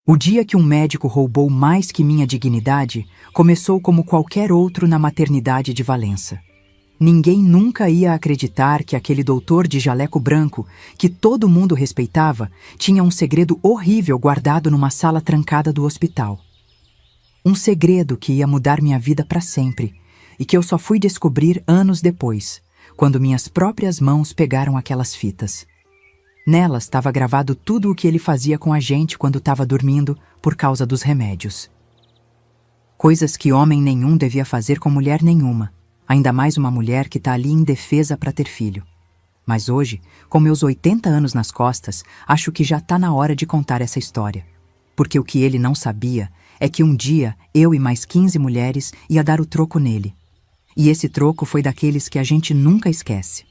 O dia que um médico roubou mais que minha dignidade começou como qualquer outro na maternidade de Valença. Ninguém nunca ia acreditar que aquele doutor de jaleco branco, que todo mundo respeitava, tinha um segredo horrível guardado numa sala trancada do hospital. Um segredo que ia mudar minha vida para sempre e que eu só fui descobrir anos depois, quando minhas próprias mãos pegaram aquelas fitas. Nelas estava gravado tudo o que ele fazia com a gente quando estava dormindo por causa dos remédios. Coisas que homem nenhum devia fazer com mulher nenhuma, ainda mais uma mulher que está ali indefesa para ter filho. Mas hoje, com meus 80 anos nas costas, acho que já está na hora de contar essa história. Porque o que ele não sabia é que um dia eu e mais 15 mulheres ia dar o troco nele. E esse troco foi daqueles que a gente nunca esquece.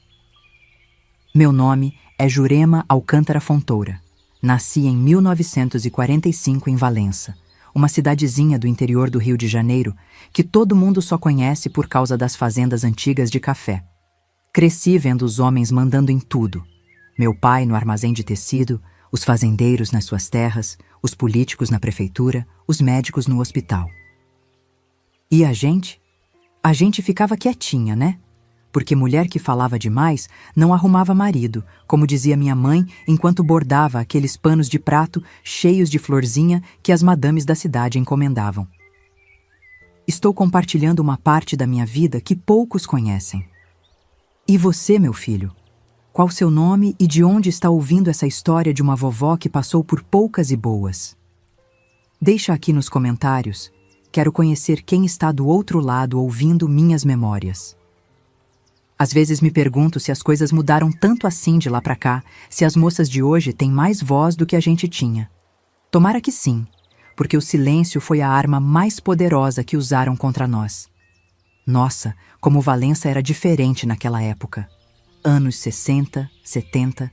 Meu nome é Jurema Alcântara Fontoura. Nasci em 1945 em Valença, uma cidadezinha do interior do Rio de Janeiro que todo mundo só conhece por causa das fazendas antigas de café. Cresci vendo os homens mandando em tudo. Meu pai no armazém de tecido, os fazendeiros nas suas terras, os políticos na prefeitura, os médicos no hospital. E a gente? A gente ficava quietinha, né? Porque mulher que falava demais não arrumava marido, como dizia minha mãe enquanto bordava aqueles panos de prato cheios de florzinha que as madames da cidade encomendavam. Estou compartilhando uma parte da minha vida que poucos conhecem. E você, meu filho? Qual seu nome e de onde está ouvindo essa história de uma vovó que passou por poucas e boas? Deixa aqui nos comentários. Quero conhecer quem está do outro lado ouvindo minhas memórias. Às vezes me pergunto se as coisas mudaram tanto assim de lá pra cá, se as moças de hoje têm mais voz do que a gente tinha. Tomara que sim, porque o silêncio foi a arma mais poderosa que usaram contra nós. Nossa, como Valença era diferente naquela época. Anos 60, 70,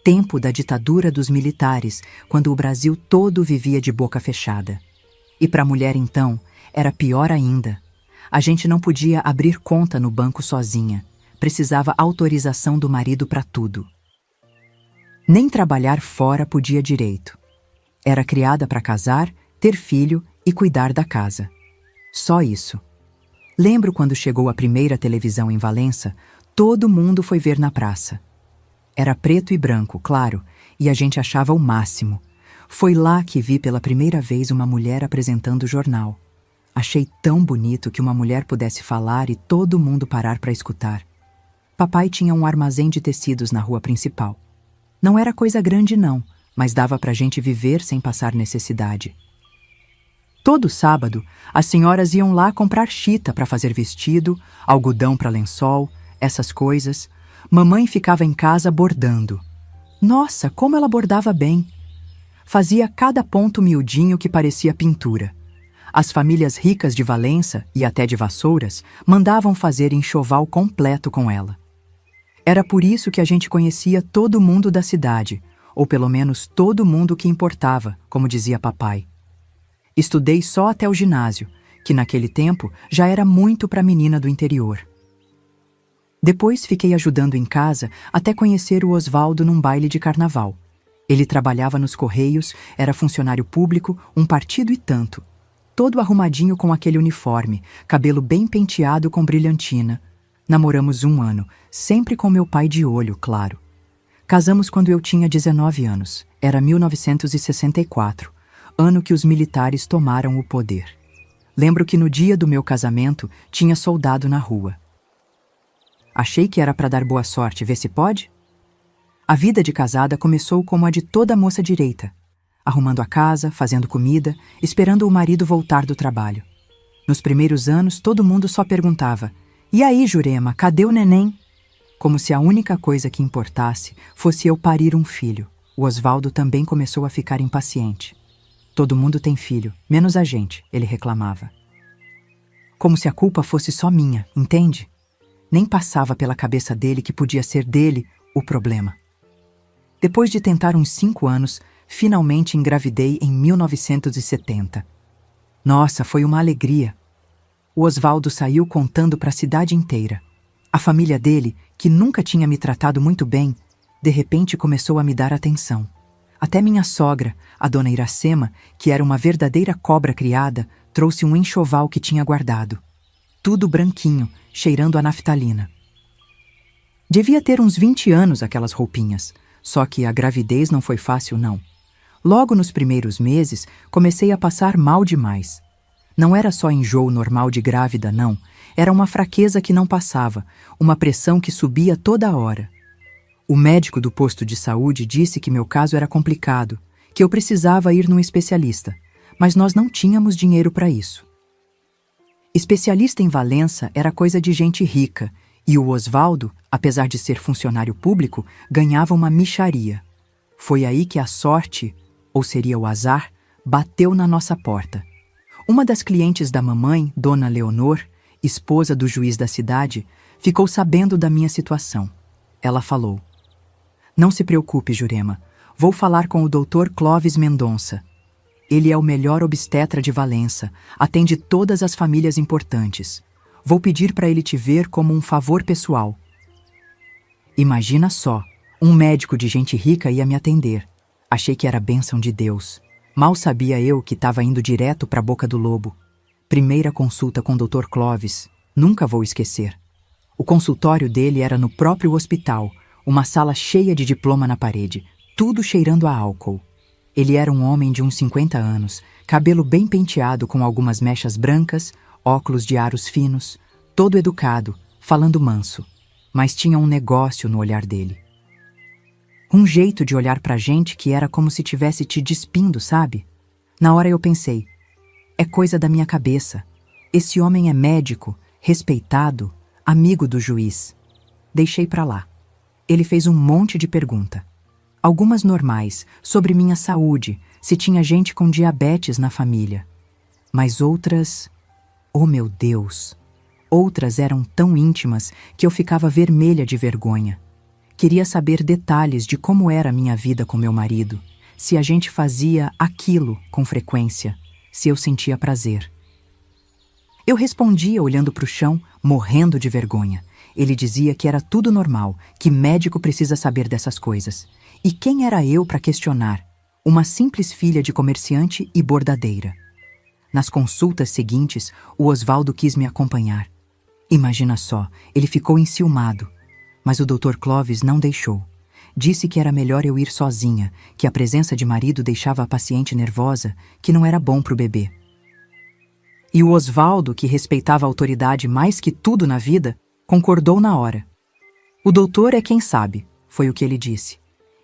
tempo da ditadura dos militares, quando o Brasil todo vivia de boca fechada. E para a mulher então, era pior ainda. A gente não podia abrir conta no banco sozinha. Precisava autorização do marido para tudo. Nem trabalhar fora podia direito. Era criada para casar, ter filho e cuidar da casa. Só isso. Lembro quando chegou a primeira televisão em Valença, todo mundo foi ver na praça. Era preto e branco, claro, e a gente achava o máximo. Foi lá que vi pela primeira vez uma mulher apresentando o jornal. Achei tão bonito que uma mulher pudesse falar e todo mundo parar para escutar. Papai tinha um armazém de tecidos na rua principal. Não era coisa grande não, mas dava pra gente viver sem passar necessidade. Todo sábado, as senhoras iam lá comprar chita para fazer vestido, algodão para lençol, essas coisas. Mamãe ficava em casa bordando. Nossa, como ela bordava bem! Fazia cada ponto miudinho que parecia pintura. As famílias ricas de Valença, e até de Vassouras, mandavam fazer enxoval completo com ela. Era por isso que a gente conhecia todo mundo da cidade, ou pelo menos todo mundo que importava, como dizia papai. Estudei só até o ginásio, que naquele tempo já era muito para menina do interior. Depois fiquei ajudando em casa até conhecer o Osvaldo num baile de carnaval. Ele trabalhava nos Correios, era funcionário público, um partido e tanto. Todo arrumadinho com aquele uniforme, cabelo bem penteado com brilhantina. Namoramos 1 ano, sempre com meu pai de olho, claro. Casamos quando eu tinha 19 anos, era 1964, ano que os militares tomaram o poder. Lembro que no dia do meu casamento tinha soldado na rua. Achei que era para dar boa sorte, vê se pode? A vida de casada começou como a de toda moça direita, arrumando a casa, fazendo comida, esperando o marido voltar do trabalho. Nos primeiros anos, todo mundo só perguntava: "E aí, Jurema, cadê o neném?" Como se a única coisa que importasse fosse eu parir um filho. O Osvaldo também começou a ficar impaciente. "Todo mundo tem filho, menos a gente", ele reclamava. Como se a culpa fosse só minha, entende? Nem passava pela cabeça dele que podia ser dele o problema. Depois de tentar uns 5 anos, finalmente engravidei em 1970. Nossa, foi uma alegria. O Osvaldo saiu contando para a cidade inteira. A família dele, que nunca tinha me tratado muito bem, de repente começou a me dar atenção. Até minha sogra, a dona Iracema, que era uma verdadeira cobra criada, trouxe um enxoval que tinha guardado. Tudo branquinho, cheirando a naftalina. Devia ter uns 20 anos aquelas roupinhas, só que a gravidez não foi fácil, não. Logo nos primeiros meses, comecei a passar mal demais. Não era só enjoo normal de grávida, não. Era uma fraqueza que não passava, uma pressão que subia toda hora. O médico do posto de saúde disse que meu caso era complicado, que eu precisava ir num especialista, mas nós não tínhamos dinheiro para isso. Especialista em Valença era coisa de gente rica, e o Osvaldo, apesar de ser funcionário público, ganhava uma mixaria. Foi aí que a sorte, ou seria o azar, bateu na nossa porta. Uma das clientes da mamãe, Dona Leonor, esposa do juiz da cidade, ficou sabendo da minha situação. Ela falou: "Não se preocupe, Jurema. Vou falar com o Dr. Clóvis Mendonça. Ele é o melhor obstetra de Valença, atende todas as famílias importantes. Vou pedir para ele te ver como um favor pessoal." Imagina só, um médico de gente rica ia me atender. Achei que era bênção de Deus. Mal sabia eu que estava indo direto para a boca do lobo. Primeira consulta com o Dr. Clóvis, nunca vou esquecer. O consultório dele era no próprio hospital, uma sala cheia de diploma na parede, tudo cheirando a álcool. Ele era um homem de uns 50 anos, cabelo bem penteado com algumas mechas brancas, óculos de aros finos, todo educado, falando manso, mas tinha um negócio no olhar dele. Um jeito de olhar pra gente que era como se tivesse te despindo, sabe? Na hora eu pensei, é coisa da minha cabeça. Esse homem é médico, respeitado, amigo do juiz. Deixei pra lá. Ele fez um monte de pergunta. Algumas normais, sobre minha saúde, se tinha gente com diabetes na família. Mas outras... Oh, meu Deus! Outras eram tão íntimas que eu ficava vermelha de vergonha. Queria saber detalhes de como era a minha vida com meu marido, se a gente fazia aquilo com frequência, se eu sentia prazer. Eu respondia olhando para o chão, morrendo de vergonha. Ele dizia que era tudo normal, que médico precisa saber dessas coisas. E quem era eu para questionar? Uma simples filha de comerciante e bordadeira. Nas consultas seguintes, o Osvaldo quis me acompanhar. Imagina só, ele ficou enciumado. Mas o Dr. Clóvis não deixou. Disse que era melhor eu ir sozinha, que a presença de marido deixava a paciente nervosa, que não era bom para o bebê. E o Osvaldo, que respeitava a autoridade mais que tudo na vida, concordou na hora. "O doutor é quem sabe", foi o que ele disse.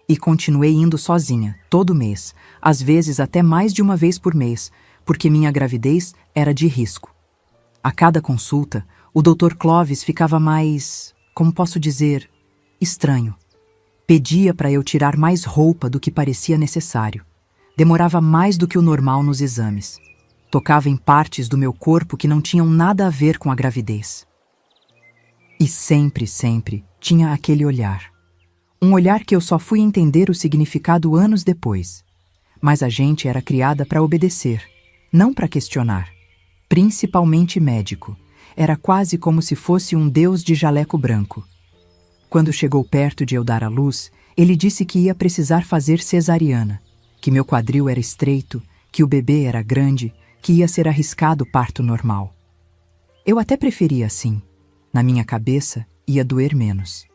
E continuei indo sozinha, todo mês, às vezes até mais de uma vez por mês, porque minha gravidez era de risco. A cada consulta, o Dr. Clóvis ficava mais, como posso dizer, estranho. Pedia para eu tirar mais roupa do que parecia necessário. Demorava mais do que o normal nos exames. Tocava em partes do meu corpo que não tinham nada a ver com a gravidez. E sempre, sempre tinha aquele olhar. Um olhar que eu só fui entender o significado anos depois. Mas a gente era criada para obedecer, não para questionar. Principalmente médico. Era quase como se fosse um deus de jaleco branco. Quando chegou perto de eu dar à luz, ele disse que ia precisar fazer cesariana, que meu quadril era estreito, que o bebê era grande, que ia ser arriscado parto normal. Eu até preferia assim. Na minha cabeça, ia doer menos.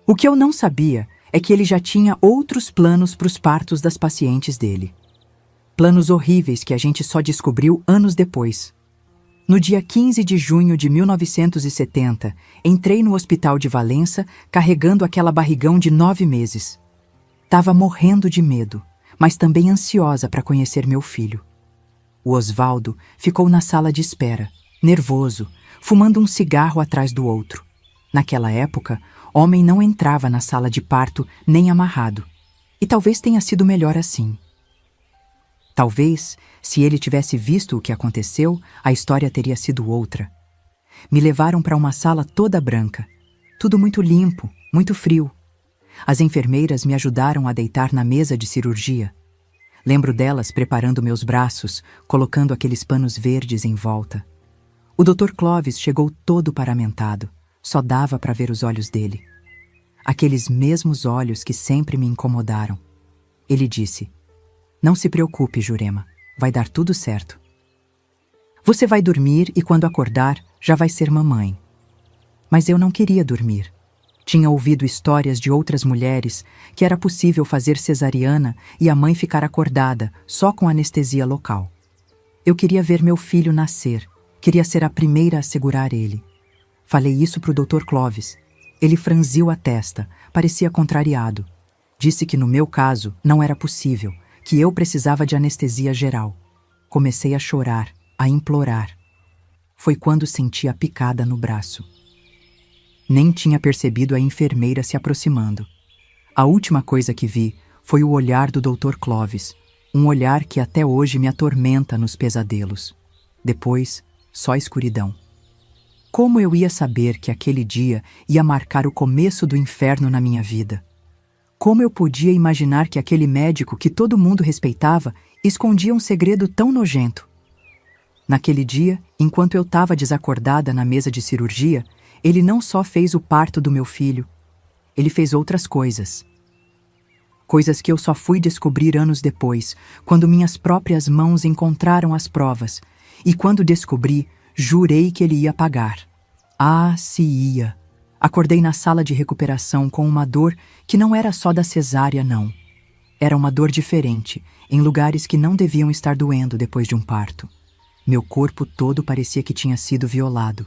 O que eu não sabia é que ele já tinha outros planos para os partos das pacientes dele. Planos horríveis que a gente só descobriu anos depois. No dia 15 de junho de 1970, entrei no hospital de Valença carregando aquela barrigão de 9 meses. Tava morrendo de medo, mas também ansiosa para conhecer meu filho. O Osvaldo ficou na sala de espera, nervoso, fumando um cigarro atrás do outro. Naquela época, homem não entrava na sala de parto nem amarrado. E talvez tenha sido melhor assim. Talvez, se ele tivesse visto o que aconteceu, a história teria sido outra. Me levaram para uma sala toda branca. Tudo muito limpo, muito frio. As enfermeiras me ajudaram a deitar na mesa de cirurgia. Lembro delas preparando meus braços, colocando aqueles panos verdes em volta. O Dr. Clóvis chegou todo paramentado. Só dava para ver os olhos dele. Aqueles mesmos olhos que sempre me incomodaram. Ele disse: "Não se preocupe, Jurema. Vai dar tudo certo. Você vai dormir e quando acordar, já vai ser mamãe." Mas eu não queria dormir. Tinha ouvido histórias de outras mulheres que era possível fazer cesariana e a mãe ficar acordada só com anestesia local. Eu queria ver meu filho nascer. Queria ser a primeira a segurar ele. Falei isso para o Dr. Clovis. Ele franziu a testa, parecia contrariado. Disse que no meu caso não era possível, que eu precisava de anestesia geral. Comecei a chorar, a implorar. Foi quando senti a picada no braço. Nem tinha percebido a enfermeira se aproximando. A última coisa que vi foi o olhar do Dr. Clovis, um olhar que até hoje me atormenta nos pesadelos. Depois, só escuridão. Como eu ia saber que aquele dia ia marcar o começo do inferno na minha vida? Como eu podia imaginar que aquele médico que todo mundo respeitava escondia um segredo tão nojento? Naquele dia, enquanto eu estava desacordada na mesa de cirurgia, ele não só fez o parto do meu filho, ele fez outras coisas. Coisas que eu só fui descobrir anos depois, quando minhas próprias mãos encontraram as provas. E quando descobri, jurei que ele ia pagar. Ah, se ia! Acordei na sala de recuperação com uma dor que não era só da cesárea, não. Era uma dor diferente, em lugares que não deviam estar doendo depois de um parto. Meu corpo todo parecia que tinha sido violado.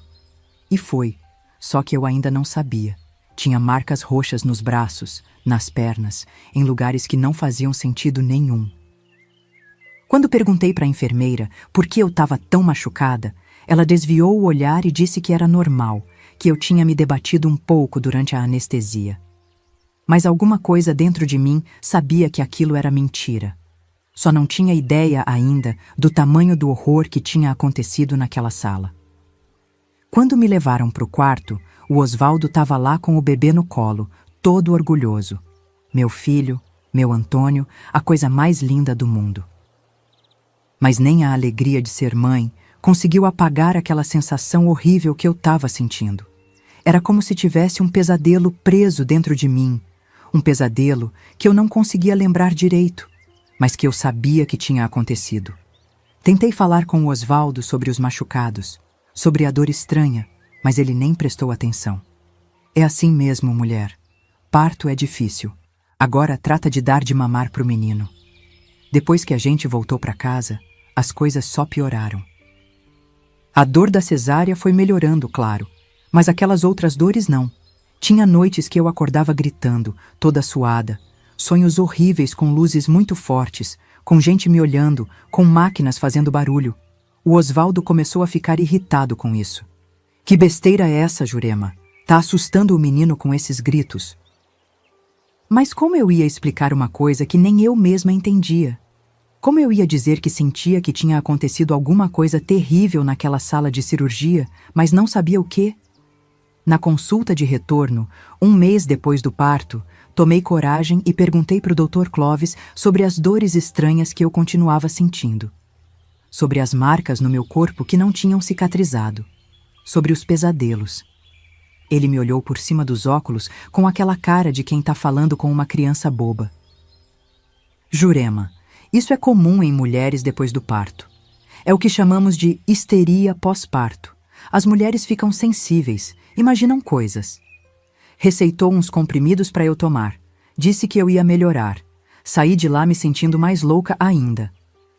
E foi, só que eu ainda não sabia. Tinha marcas roxas nos braços, nas pernas, em lugares que não faziam sentido nenhum. Quando perguntei para a enfermeira por que eu estava tão machucada, ela desviou o olhar e disse que era normal, que eu tinha me debatido um pouco durante a anestesia. Mas alguma coisa dentro de mim sabia que aquilo era mentira. Só não tinha ideia ainda do tamanho do horror que tinha acontecido naquela sala. Quando me levaram para o quarto, o Osvaldo estava lá com o bebê no colo, todo orgulhoso. Meu filho, meu Antônio, a coisa mais linda do mundo. Mas nem a alegria de ser mãe conseguiu apagar aquela sensação horrível que eu estava sentindo. Era como se tivesse um pesadelo preso dentro de mim, um pesadelo que eu não conseguia lembrar direito, mas que eu sabia que tinha acontecido. Tentei falar com o Osvaldo sobre os machucados, sobre a dor estranha, mas ele nem prestou atenção. É assim mesmo, mulher. Parto é difícil. Agora trata de dar de mamar para o menino. Depois que a gente voltou para casa, as coisas só pioraram. A dor da cesárea foi melhorando, claro, mas aquelas outras dores não. Tinha noites que eu acordava gritando, toda suada, sonhos horríveis com luzes muito fortes, com gente me olhando, com máquinas fazendo barulho. O Osvaldo começou a ficar irritado com isso. Que besteira é essa, Jurema? Tá assustando o menino com esses gritos. Mas como eu ia explicar uma coisa que nem eu mesma entendia? Como eu ia dizer que sentia que tinha acontecido alguma coisa terrível naquela sala de cirurgia, mas não sabia o quê? Na consulta de retorno, um mês depois do parto, tomei coragem e perguntei para o Dr. Clovis sobre as dores estranhas que eu continuava sentindo. Sobre as marcas no meu corpo que não tinham cicatrizado. Sobre os pesadelos. Ele me olhou por cima dos óculos com aquela cara de quem está falando com uma criança boba. Jurema, isso é comum em mulheres depois do parto. É o que chamamos de histeria pós-parto. As mulheres ficam sensíveis, imaginam coisas. Receitou uns comprimidos para eu tomar. Disse que eu ia melhorar. Saí de lá me sentindo mais louca ainda.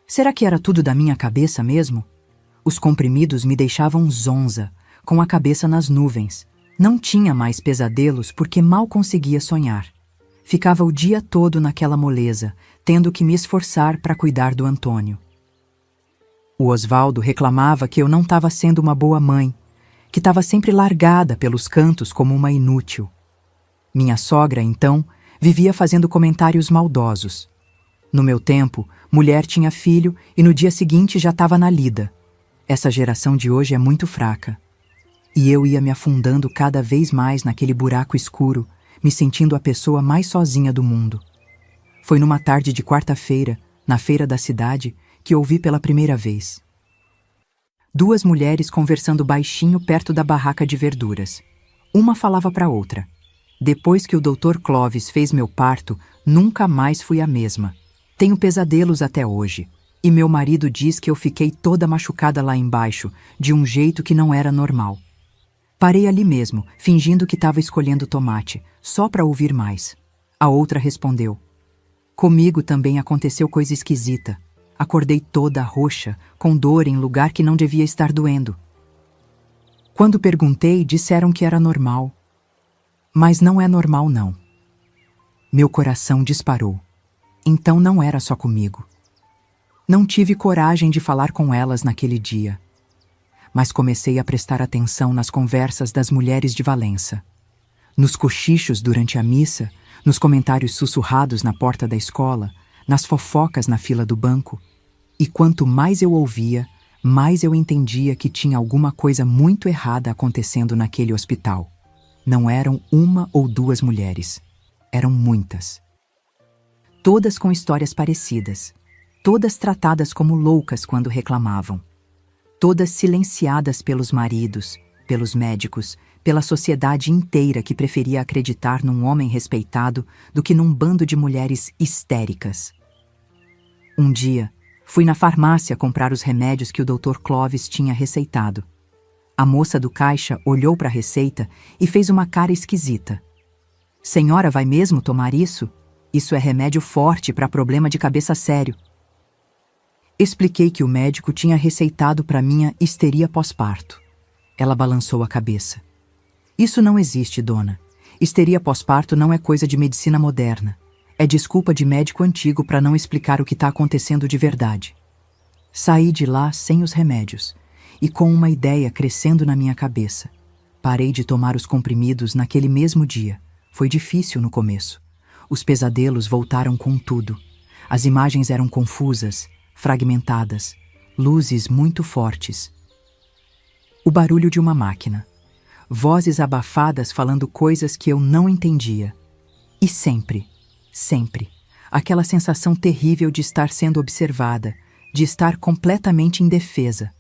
Será que era tudo da minha cabeça mesmo? Os comprimidos me deixavam zonza, com a cabeça nas nuvens. Não tinha mais pesadelos porque mal conseguia sonhar. Ficava o dia todo naquela moleza, tendo que me esforçar para cuidar do Antônio. O Osvaldo reclamava que eu não estava sendo uma boa mãe, que estava sempre largada pelos cantos como uma inútil. Minha sogra, então, vivia fazendo comentários maldosos. No meu tempo, mulher tinha filho e no dia seguinte já estava na lida. Essa geração de hoje é muito fraca. E eu ia me afundando cada vez mais naquele buraco escuro, me sentindo a pessoa mais sozinha do mundo. Foi numa tarde de quarta-feira, na feira da cidade, que ouvi pela primeira vez. Duas mulheres conversando baixinho perto da barraca de verduras. Uma falava para outra. Depois que o Dr. Clovis fez meu parto, nunca mais fui a mesma. Tenho pesadelos até hoje. E meu marido diz que eu fiquei toda machucada lá embaixo, de um jeito que não era normal. Parei ali mesmo, fingindo que estava escolhendo tomate, só para ouvir mais. A outra respondeu: comigo também aconteceu coisa esquisita. Acordei toda roxa, com dor em lugar que não devia estar doendo. Quando perguntei, disseram que era normal. Mas não é normal, não. Meu coração disparou. Então não era só comigo. Não tive coragem de falar com elas naquele dia. Mas comecei a prestar atenção nas conversas das mulheres de Valença. Nos cochichos durante a missa, nos comentários sussurrados na porta da escola, nas fofocas na fila do banco. E quanto mais eu ouvia, mais eu entendia que tinha alguma coisa muito errada acontecendo naquele hospital. Não eram uma ou duas mulheres. Eram muitas. Todas com histórias parecidas. Todas tratadas como loucas quando reclamavam. Todas silenciadas pelos maridos, pelos médicos, pela sociedade inteira que preferia acreditar num homem respeitado do que num bando de mulheres histéricas. Um dia, fui na farmácia comprar os remédios que o Dr. Clovis tinha receitado. A moça do caixa olhou para a receita e fez uma cara esquisita. Senhora, vai mesmo tomar isso? Isso é remédio forte para problema de cabeça sério. Expliquei que o médico tinha receitado para minha histeria pós-parto. Ela balançou a cabeça. Isso não existe, dona. Histeria pós-parto não é coisa de medicina moderna. É desculpa de médico antigo para não explicar o que está acontecendo de verdade. Saí de lá sem os remédios e com uma ideia crescendo na minha cabeça. Parei de tomar os comprimidos naquele mesmo dia. Foi difícil no começo. Os pesadelos voltaram com tudo. As imagens eram confusas, fragmentadas, luzes muito fortes. O barulho de uma máquina. Vozes abafadas falando coisas que eu não entendia. E sempre, aquela sensação terrível de estar sendo observada, de estar completamente indefesa.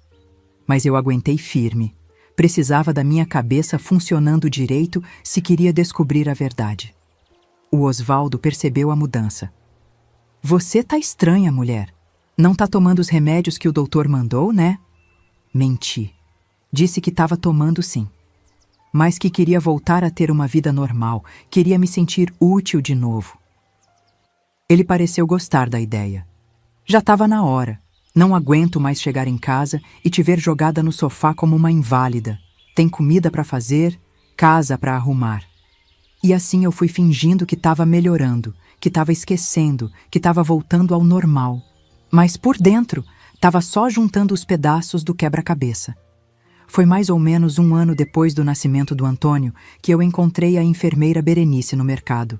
Mas eu aguentei firme. Precisava da minha cabeça funcionando direito se queria descobrir a verdade. O Osvaldo percebeu a mudança. Você tá estranha, mulher. Não tá tomando os remédios que o doutor mandou, né? Menti. Disse que estava tomando sim. Mas que queria voltar a ter uma vida normal, queria me sentir útil de novo. Ele pareceu gostar da ideia. Já estava na hora. Não aguento mais chegar em casa e te ver jogada no sofá como uma inválida. Tem comida para fazer, casa para arrumar. E assim eu fui fingindo que estava melhorando, que estava esquecendo, que estava voltando ao normal. Mas por dentro, estava só juntando os pedaços do quebra-cabeça. Foi mais ou menos 1 ano depois do nascimento do Antônio que eu encontrei a enfermeira Berenice no mercado.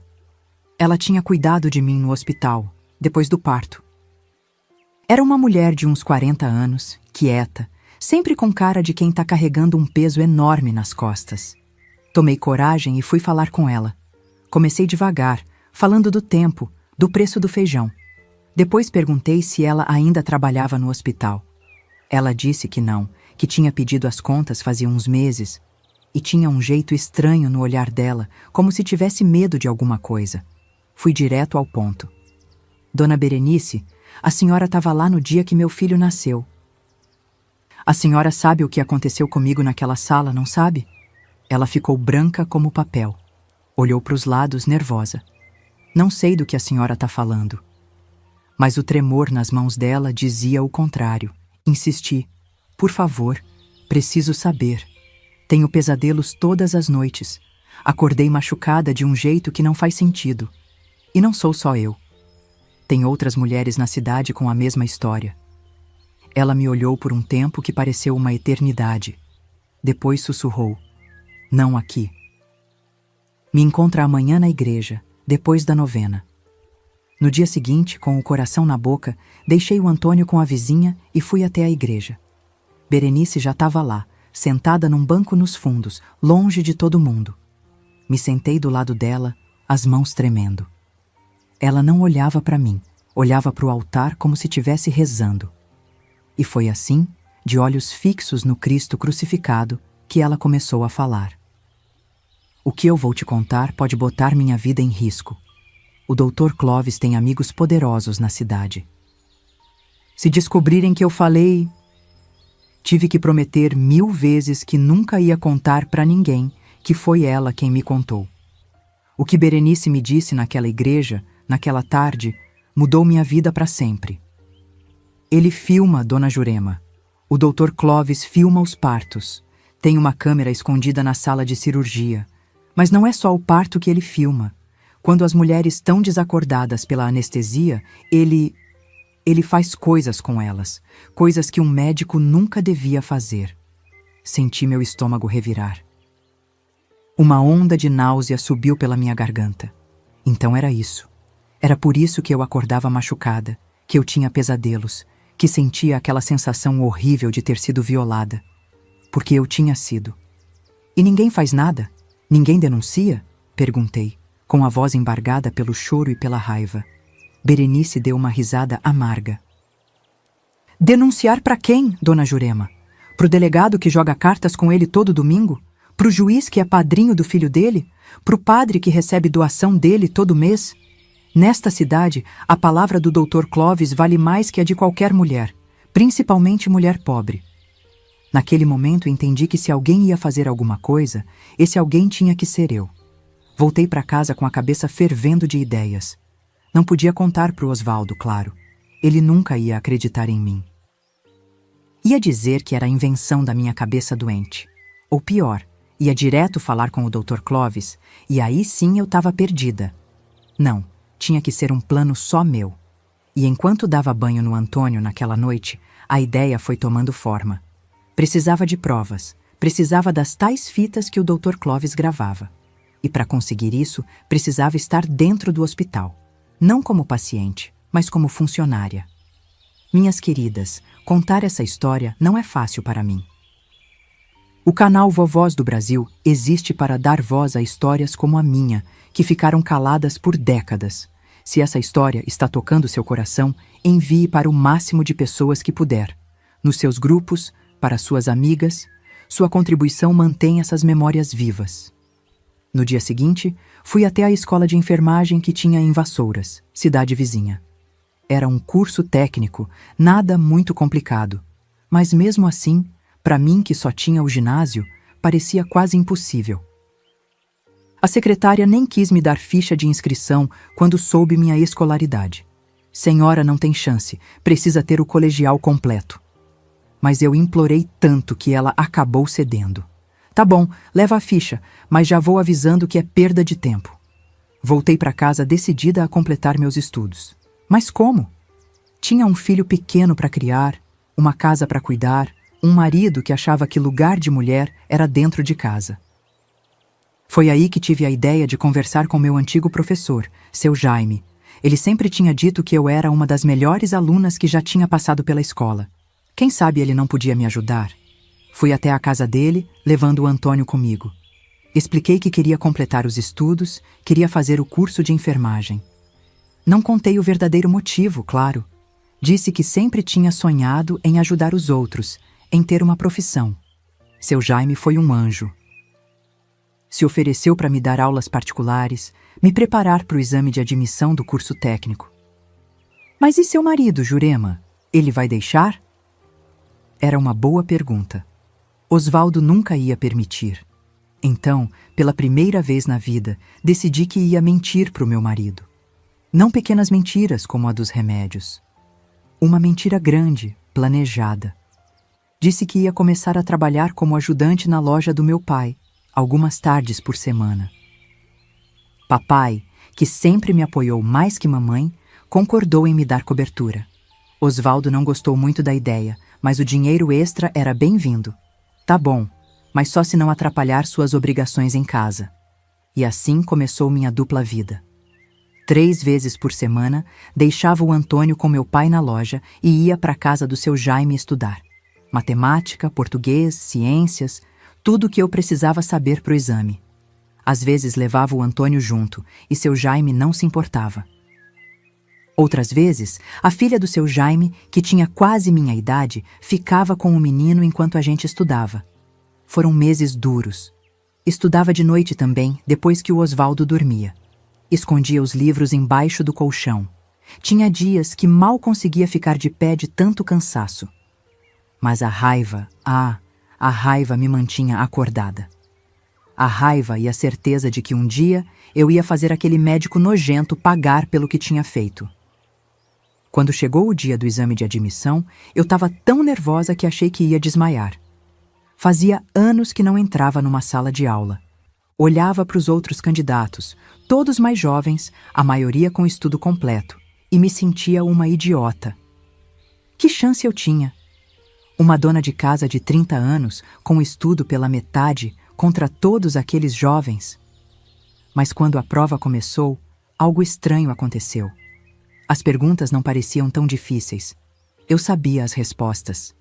Ela tinha cuidado de mim no hospital, depois do parto. Era uma mulher de uns 40 anos, quieta, sempre com cara de quem está carregando um peso enorme nas costas. Tomei coragem e fui falar com ela. Comecei devagar, falando do tempo, do preço do feijão. Depois perguntei se ela ainda trabalhava no hospital. Ela disse que não, que tinha pedido as contas fazia uns meses, e tinha um jeito estranho no olhar dela, como se tivesse medo de alguma coisa. Fui direto ao ponto. Dona Berenice, a senhora estava lá no dia que meu filho nasceu. A senhora sabe o que aconteceu comigo naquela sala, não sabe? Ela ficou branca como papel. Olhou para os lados, nervosa. Não sei do que a senhora está falando. Mas o tremor nas mãos dela dizia o contrário. Insisti. Por favor, preciso saber. Tenho pesadelos todas as noites. Acordei machucada de um jeito que não faz sentido. E não sou só eu. Tem outras mulheres na cidade com a mesma história. Ela me olhou por um tempo que pareceu uma eternidade. Depois sussurrou. Não aqui. Me encontra amanhã na igreja, depois da novena. No dia seguinte, com o coração na boca, deixei o Antônio com a vizinha e fui até a igreja. Berenice já estava lá, sentada num banco nos fundos, longe de todo mundo. Me sentei do lado dela, as mãos tremendo. Ela não olhava para mim, olhava para o altar como se estivesse rezando. E foi assim, de olhos fixos no Cristo crucificado, que ela começou a falar. O que eu vou te contar pode botar minha vida em risco. O Dr. Clovis tem amigos poderosos na cidade. Se descobrirem que eu falei, tive que prometer 1000 vezes que nunca ia contar para ninguém que foi ela quem me contou. O que Berenice me disse naquela igreja, naquela tarde, mudou minha vida para sempre. Ele filma Dona Jurema. O Dr. Clovis filma os partos. Tem uma câmera escondida na sala de cirurgia. Mas não é só o parto que ele filma. Quando as mulheres estão desacordadas pela anestesia, ele faz coisas com elas, coisas que um médico nunca devia fazer. Senti meu estômago revirar. Uma onda de náusea subiu pela minha garganta. Então era isso. Era por isso que eu acordava machucada, que eu tinha pesadelos, que sentia aquela sensação horrível de ter sido violada. Porque eu tinha sido. E ninguém faz nada? Ninguém denuncia? Perguntei, com a voz embargada pelo choro e pela raiva. Berenice deu uma risada amarga. Denunciar para quem, Dona Jurema? Pro delegado que joga cartas com ele todo domingo? Pro juiz que é padrinho do filho dele? Pro padre que recebe doação dele todo mês? Nesta cidade, a palavra do Dr. Clovis vale mais que a de qualquer mulher, principalmente mulher pobre. Naquele momento entendi que se alguém ia fazer alguma coisa, esse alguém tinha que ser eu. Voltei para casa com a cabeça fervendo de ideias. Não podia contar para o Osvaldo, claro. Ele nunca ia acreditar em mim. Ia dizer que era a invenção da minha cabeça doente. Ou pior, ia direto falar com o Dr. Clovis, e aí sim eu estava perdida. Não, tinha que ser um plano só meu. E enquanto dava banho no Antônio naquela noite, a ideia foi tomando forma. Precisava de provas, precisava das tais fitas que o Dr. Clovis gravava. E para conseguir isso, precisava estar dentro do hospital. Não como paciente, mas como funcionária. Minhas queridas, contar essa história não é fácil para mim. O canal Vovós do Brasil existe para dar voz a histórias como a minha, que ficaram caladas por décadas. Se essa história está tocando seu coração, envie para o máximo de pessoas que puder. Nos seus grupos, para suas amigas, sua contribuição mantém essas memórias vivas. No dia seguinte, fui até a escola de enfermagem que tinha em Vassouras, cidade vizinha. Era um curso técnico, nada muito complicado. Mas mesmo assim, para mim que só tinha o ginásio, parecia quase impossível. A secretária nem quis me dar ficha de inscrição quando soube minha escolaridade. Senhora, não tem chance, precisa ter o colegial completo. Mas eu implorei tanto que ela acabou cedendo. Tá bom, leva a ficha, mas já vou avisando que é perda de tempo. Voltei para casa decidida a completar meus estudos. Mas como? Tinha um filho pequeno para criar, uma casa para cuidar, um marido que achava que lugar de mulher era dentro de casa. Foi aí que tive a ideia de conversar com meu antigo professor, seu Jaime. Ele sempre tinha dito que eu era uma das melhores alunas que já tinha passado pela escola. Quem sabe ele não podia me ajudar? Fui até a casa dele, levando o Antônio comigo. Expliquei que queria completar os estudos, queria fazer o curso de enfermagem. Não contei o verdadeiro motivo, claro. Disse que sempre tinha sonhado em ajudar os outros, em ter uma profissão. Seu Jaime foi um anjo. Se ofereceu para me dar aulas particulares, me preparar para o exame de admissão do curso técnico. Mas e seu marido, Jurema? Ele vai deixar? Era uma boa pergunta. Osvaldo nunca ia permitir. Então, pela primeira vez na vida, decidi que ia mentir para o meu marido. Não pequenas mentiras como a dos remédios. Uma mentira grande, planejada. Disse que ia começar a trabalhar como ajudante na loja do meu pai, algumas tardes por semana. Papai, que sempre me apoiou mais que mamãe, concordou em me dar cobertura. Osvaldo não gostou muito da ideia, mas o dinheiro extra era bem-vindo. Tá bom, mas só se não atrapalhar suas obrigações em casa. E assim começou minha dupla vida. 3 vezes por semana, deixava o Antônio com meu pai na loja e ia para a casa do seu Jaime estudar. Matemática, português, ciências, tudo o que eu precisava saber para o exame. Às vezes levava o Antônio junto e seu Jaime não se importava. Outras vezes, a filha do seu Jaime, que tinha quase minha idade, ficava com o menino enquanto a gente estudava. Foram meses duros. Estudava de noite também, depois que o Osvaldo dormia. Escondia os livros embaixo do colchão. Tinha dias que mal conseguia ficar de pé de tanto cansaço. Mas a raiva me mantinha acordada. A raiva e a certeza de que um dia eu ia fazer aquele médico nojento pagar pelo que tinha feito. Quando chegou o dia do exame de admissão, eu estava tão nervosa que achei que ia desmaiar. Fazia anos que não entrava numa sala de aula. Olhava para os outros candidatos, todos mais jovens, a maioria com estudo completo, e me sentia uma idiota. Que chance eu tinha? Uma dona de casa de 30 anos, com estudo pela metade, contra todos aqueles jovens. Mas quando a prova começou, algo estranho aconteceu. As perguntas não pareciam tão difíceis. Eu sabia as respostas.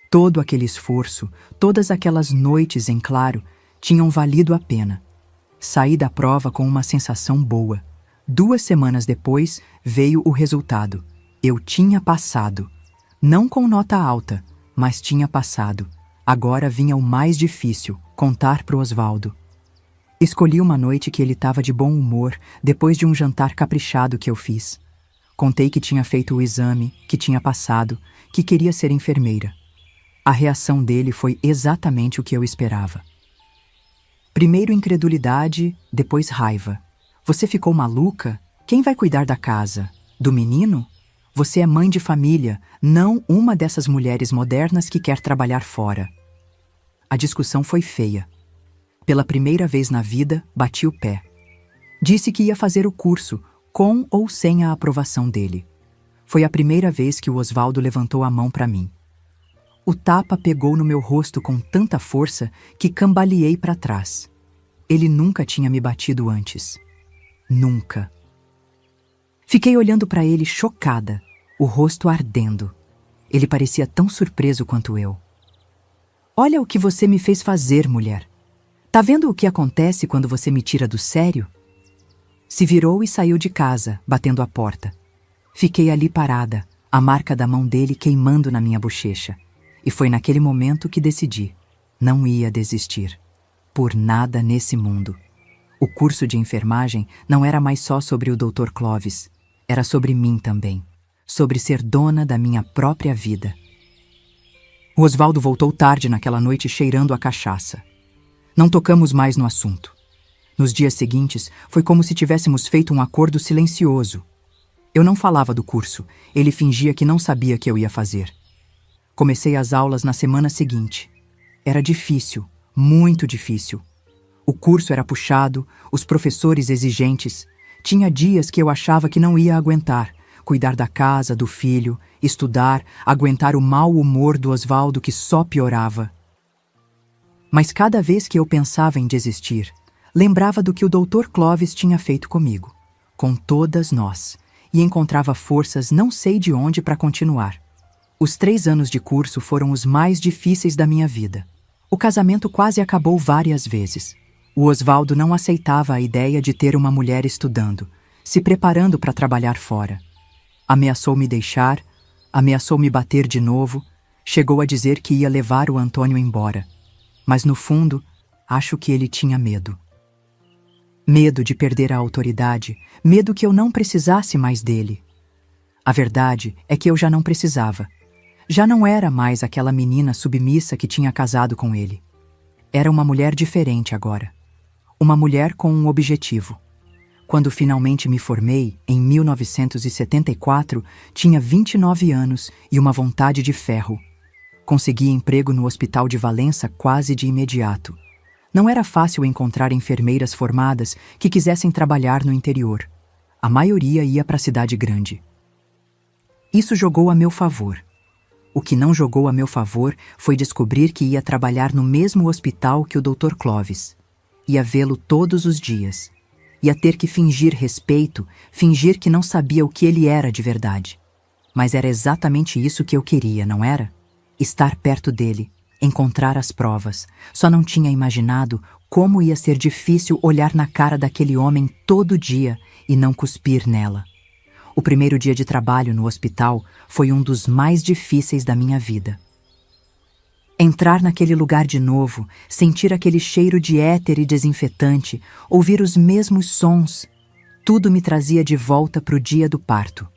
Todo aquele esforço, todas aquelas noites em claro, tinham valido a pena. Saí da prova com uma sensação boa. 2 semanas depois, veio o resultado. Eu tinha passado. Não com nota alta, mas tinha passado. Agora vinha o mais difícil, contar pro Osvaldo. Escolhi uma noite que ele estava de bom humor, depois de um jantar caprichado que eu fiz. Contei que tinha feito o exame, que tinha passado, que queria ser enfermeira. A reação dele foi exatamente o que eu esperava. Primeiro incredulidade, depois raiva. Você ficou maluca? Quem vai cuidar da casa? Do menino? Você é mãe de família, não uma dessas mulheres modernas que quer trabalhar fora. A discussão foi feia. Pela primeira vez na vida, bati o pé. Disse que ia fazer o curso, com ou sem a aprovação dele. Foi a primeira vez que o Osvaldo levantou a mão para mim. O tapa pegou no meu rosto com tanta força que cambaleei para trás. Ele nunca tinha me batido antes. Nunca. Fiquei olhando para ele chocada, o rosto ardendo. Ele parecia tão surpreso quanto eu. Olha o que você me fez fazer, mulher. Tá vendo o que acontece quando você me tira do sério? Se virou e saiu de casa, batendo a porta. Fiquei ali parada, a marca da mão dele queimando na minha bochecha. E foi naquele momento que decidi. Não ia desistir. Por nada nesse mundo. O curso de enfermagem não era mais só sobre o Dr. Clovis. Era sobre mim também. Sobre ser dona da minha própria vida. O Osvaldo voltou tarde naquela noite cheirando a cachaça. Não tocamos mais no assunto. Nos dias seguintes, foi como se tivéssemos feito um acordo silencioso. Eu não falava do curso. Ele fingia que não sabia que eu ia fazer. Comecei as aulas na semana seguinte. Era difícil, muito difícil. O curso era puxado, os professores exigentes. Tinha dias que eu achava que não ia aguentar. Cuidar da casa, do filho, estudar, aguentar o mau humor do Osvaldo que só piorava. Mas cada vez que eu pensava em desistir, lembrava do que o Dr. Clovis tinha feito comigo, com todas nós, e encontrava forças não sei de onde para continuar. Os 3 anos de curso foram os mais difíceis da minha vida. O casamento quase acabou várias vezes. O Osvaldo não aceitava a ideia de ter uma mulher estudando, se preparando para trabalhar fora. Ameaçou me deixar, ameaçou me bater de novo, chegou a dizer que ia levar o Antônio embora. Mas no fundo, acho que ele tinha medo. Medo de perder a autoridade, medo que eu não precisasse mais dele. A verdade é que eu já não precisava. Já não era mais aquela menina submissa que tinha casado com ele. Era uma mulher diferente agora. Uma mulher com um objetivo. Quando finalmente me formei, em 1974, tinha 29 anos e uma vontade de ferro. Consegui emprego no Hospital de Valença quase de imediato. Não era fácil encontrar enfermeiras formadas que quisessem trabalhar no interior. A maioria ia para a cidade grande. Isso jogou a meu favor. O que não jogou a meu favor foi descobrir que ia trabalhar no mesmo hospital que o Dr. Clovis. Ia vê-lo todos os dias. Ia ter que fingir respeito, fingir que não sabia o que ele era de verdade. Mas era exatamente isso que eu queria, não era? Estar perto dele, encontrar as provas. Só não tinha imaginado como ia ser difícil olhar na cara daquele homem todo dia e não cuspir nela. O primeiro dia de trabalho no hospital foi um dos mais difíceis da minha vida. Entrar naquele lugar de novo, sentir aquele cheiro de éter e desinfetante, ouvir os mesmos sons, tudo me trazia de volta para o dia do parto.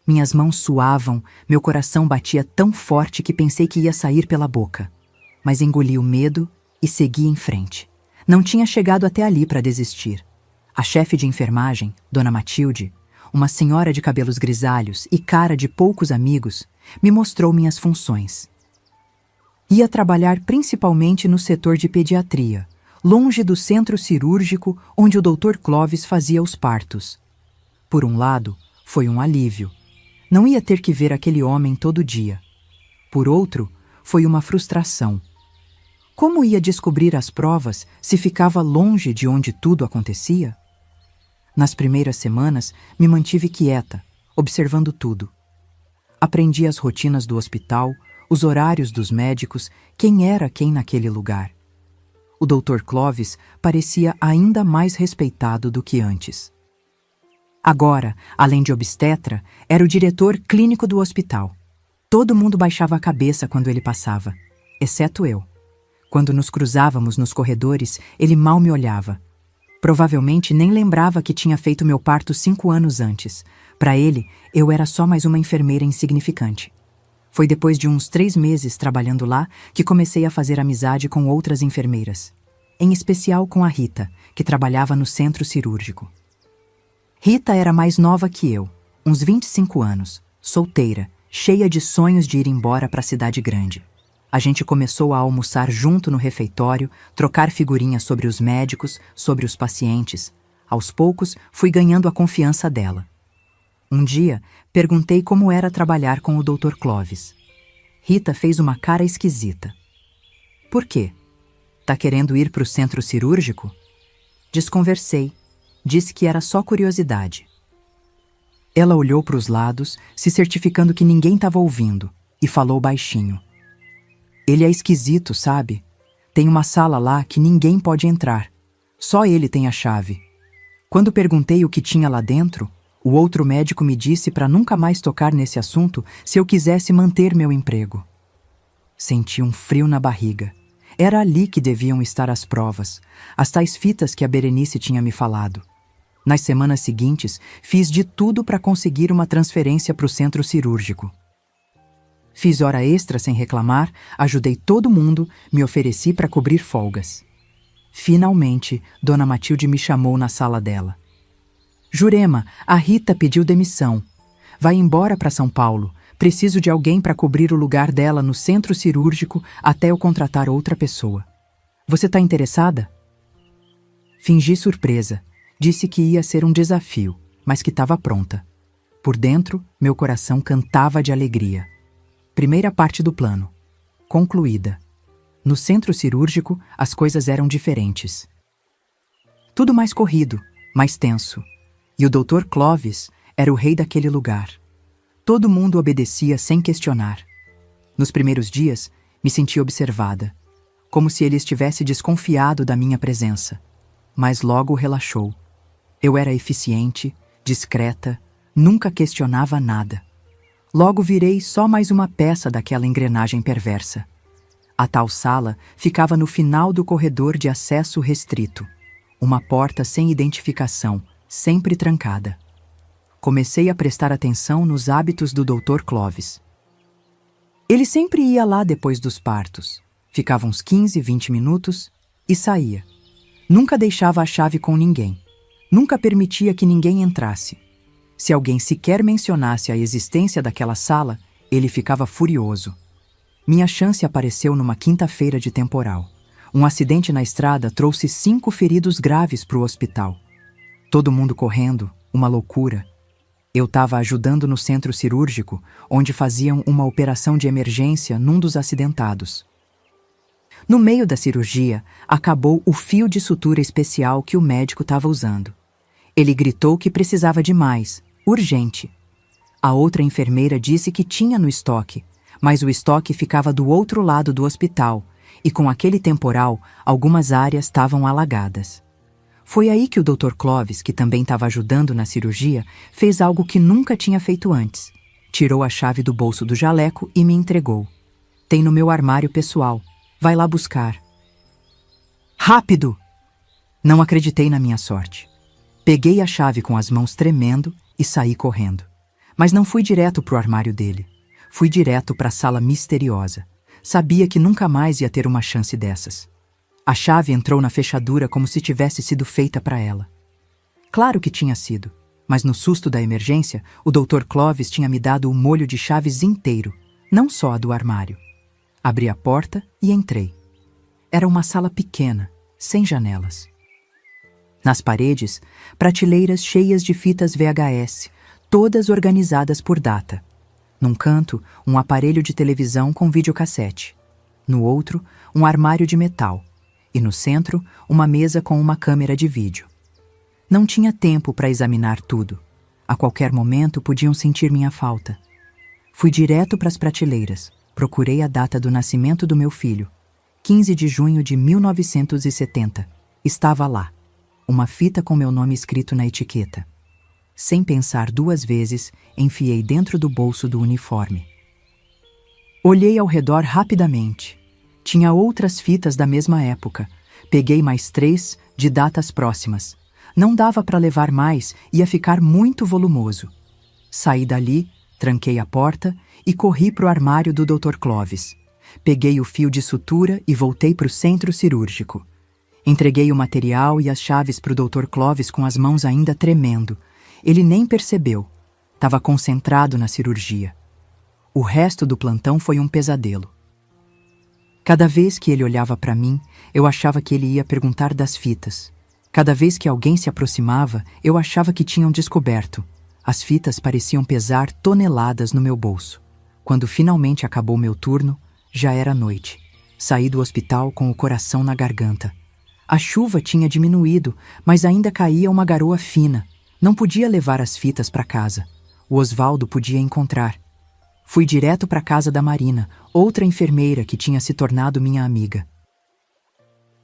Minhas mãos suavam, meu coração batia tão forte que pensei que ia sair pela boca. Mas engoli o medo e segui em frente. Não tinha chegado até ali para desistir. A chefe de enfermagem, Dona Matilde, uma senhora de cabelos grisalhos e cara de poucos amigos, me mostrou minhas funções. Ia trabalhar principalmente no setor de pediatria, longe do centro cirúrgico onde o Dr. Clovis fazia os partos. Por um lado, foi um alívio. Não ia ter que ver aquele homem todo dia. Por outro, foi uma frustração. Como ia descobrir as provas se ficava longe de onde tudo acontecia? Nas primeiras semanas, me mantive quieta, observando tudo. Aprendi as rotinas do hospital, os horários dos médicos, quem era quem naquele lugar. O Dr. Clovis parecia ainda mais respeitado do que antes. Agora, além de obstetra, era o diretor clínico do hospital. Todo mundo baixava a cabeça quando ele passava, exceto eu. Quando nos cruzávamos nos corredores, ele mal me olhava. Provavelmente nem lembrava que tinha feito meu parto 5 anos antes. Para ele, eu era só mais uma enfermeira insignificante. Foi depois de uns 3 meses trabalhando lá que comecei a fazer amizade com outras enfermeiras. Em especial com a Rita, que trabalhava no centro cirúrgico. Rita era mais nova que eu, uns 25 anos, solteira, cheia de sonhos de ir embora para a cidade grande. A gente começou a almoçar junto no refeitório, trocar figurinhas sobre os médicos, sobre os pacientes. Aos poucos, fui ganhando a confiança dela. Um dia, perguntei como era trabalhar com o Dr. Clovis. Rita fez uma cara esquisita. Por quê? Tá querendo ir para o centro cirúrgico? Desconversei. Disse que era só curiosidade. Ela olhou para os lados, se certificando que ninguém estava ouvindo, e falou baixinho. Ele é esquisito, sabe? Tem uma sala lá que ninguém pode entrar. Só ele tem a chave. Quando perguntei o que tinha lá dentro, o outro médico me disse para nunca mais tocar nesse assunto se eu quisesse manter meu emprego. Senti um frio na barriga. Era ali que deviam estar as provas, as tais fitas que a Berenice tinha me falado. Nas semanas seguintes, fiz de tudo para conseguir uma transferência para o centro cirúrgico. Fiz hora extra sem reclamar, ajudei todo mundo, me ofereci para cobrir folgas. Finalmente, Dona Matilde me chamou na sala dela. Jurema, a Rita pediu demissão. Vai embora para São Paulo. Preciso de alguém para cobrir o lugar dela no centro cirúrgico até eu contratar outra pessoa. Você está interessada? Fingi surpresa. Disse que ia ser um desafio, mas que estava pronta. Por dentro, meu coração cantava de alegria. Primeira parte do plano. Concluída. No centro cirúrgico, as coisas eram diferentes. Tudo mais corrido, mais tenso. E o Dr. Clovis era o rei daquele lugar. Todo mundo obedecia sem questionar. Nos primeiros dias, me senti observada, como se ele estivesse desconfiado da minha presença. Mas logo relaxou. Eu era eficiente, discreta, nunca questionava nada. Logo virei só mais uma peça daquela engrenagem perversa. A tal sala ficava no final do corredor de acesso restrito. Uma porta sem identificação, sempre trancada. Comecei a prestar atenção nos hábitos do Dr. Clovis. Ele sempre ia lá depois dos partos. Ficava uns 15, 20 minutos e saía. Nunca deixava a chave com ninguém. Nunca permitia que ninguém entrasse. Se alguém sequer mencionasse a existência daquela sala, ele ficava furioso. Minha chance apareceu numa quinta-feira de temporal. Um acidente na estrada trouxe 5 feridos graves para o hospital. Todo mundo correndo, uma loucura. Eu estava ajudando no centro cirúrgico, onde faziam uma operação de emergência num dos acidentados. No meio da cirurgia, acabou o fio de sutura especial que o médico estava usando. Ele gritou que precisava de mais, urgente. A outra enfermeira disse que tinha no estoque, mas o estoque ficava do outro lado do hospital, e com aquele temporal, algumas áreas estavam alagadas. Foi aí que o Dr. Clovis, que também estava ajudando na cirurgia, fez algo que nunca tinha feito antes. Tirou a chave do bolso do jaleco e me entregou. Tem no meu armário pessoal, Vai lá buscar. Rápido! Não acreditei na minha sorte. Peguei a chave com as mãos tremendo e saí correndo. Mas não fui direto pro armário dele. Fui direto para a sala misteriosa. Sabia que nunca mais ia ter uma chance dessas. A chave entrou na fechadura como se tivesse sido feita para ela. Claro que tinha sido, mas no susto da emergência, o Dr. Clovis tinha me dado o molho de chaves inteiro, não só a do armário. Abri a porta e entrei. Era uma sala pequena, sem janelas. Nas paredes, prateleiras cheias de fitas VHS, todas organizadas por data. Num canto, um aparelho de televisão com videocassete. No outro, um armário de metal. E no centro, uma mesa com uma câmera de vídeo. Não tinha tempo para examinar tudo. A qualquer momento podiam sentir minha falta. Fui direto para as prateleiras. Procurei a data do nascimento do meu filho. 15 de junho de 1970. Estava lá. Uma fita com meu nome escrito na etiqueta. Sem pensar duas vezes, enfiei dentro do bolso do uniforme. Olhei ao redor rapidamente. Tinha outras fitas da mesma época. Peguei mais 3 de datas próximas. Não dava para levar mais, ia ficar muito volumoso. Saí dali, tranquei a porta e corri para o armário do Dr. Clovis. Peguei o fio de sutura e voltei para o centro cirúrgico. Entreguei o material e as chaves para o Dr. Clovis com as mãos ainda tremendo. Ele nem percebeu. Estava concentrado na cirurgia. O resto do plantão foi um pesadelo. Cada vez que ele olhava para mim, eu achava que ele ia perguntar das fitas. Cada vez que alguém se aproximava, eu achava que tinham descoberto. As fitas pareciam pesar toneladas no meu bolso. Quando finalmente acabou meu turno, já era noite. Saí do hospital com o coração na garganta. A chuva tinha diminuído, mas ainda caía uma garoa fina. Não podia levar as fitas para casa. O Osvaldo podia encontrar. Fui direto para a casa da Marina, outra enfermeira que tinha se tornado minha amiga.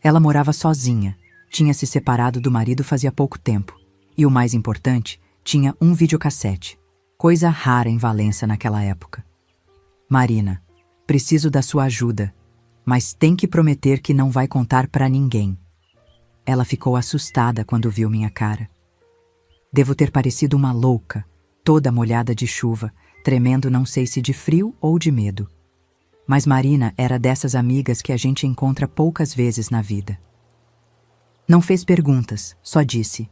Ela morava sozinha. Tinha se separado do marido fazia pouco tempo. E o mais importante, tinha um videocassete. Coisa rara em Valença naquela época. Marina, preciso da sua ajuda, mas tem que prometer que não vai contar para ninguém. Ela ficou assustada quando viu minha cara. Devo ter parecido uma louca, toda molhada de chuva, tremendo não sei se de frio ou de medo. Mas Marina era dessas amigas que a gente encontra poucas vezes na vida. Não fez perguntas, só disse: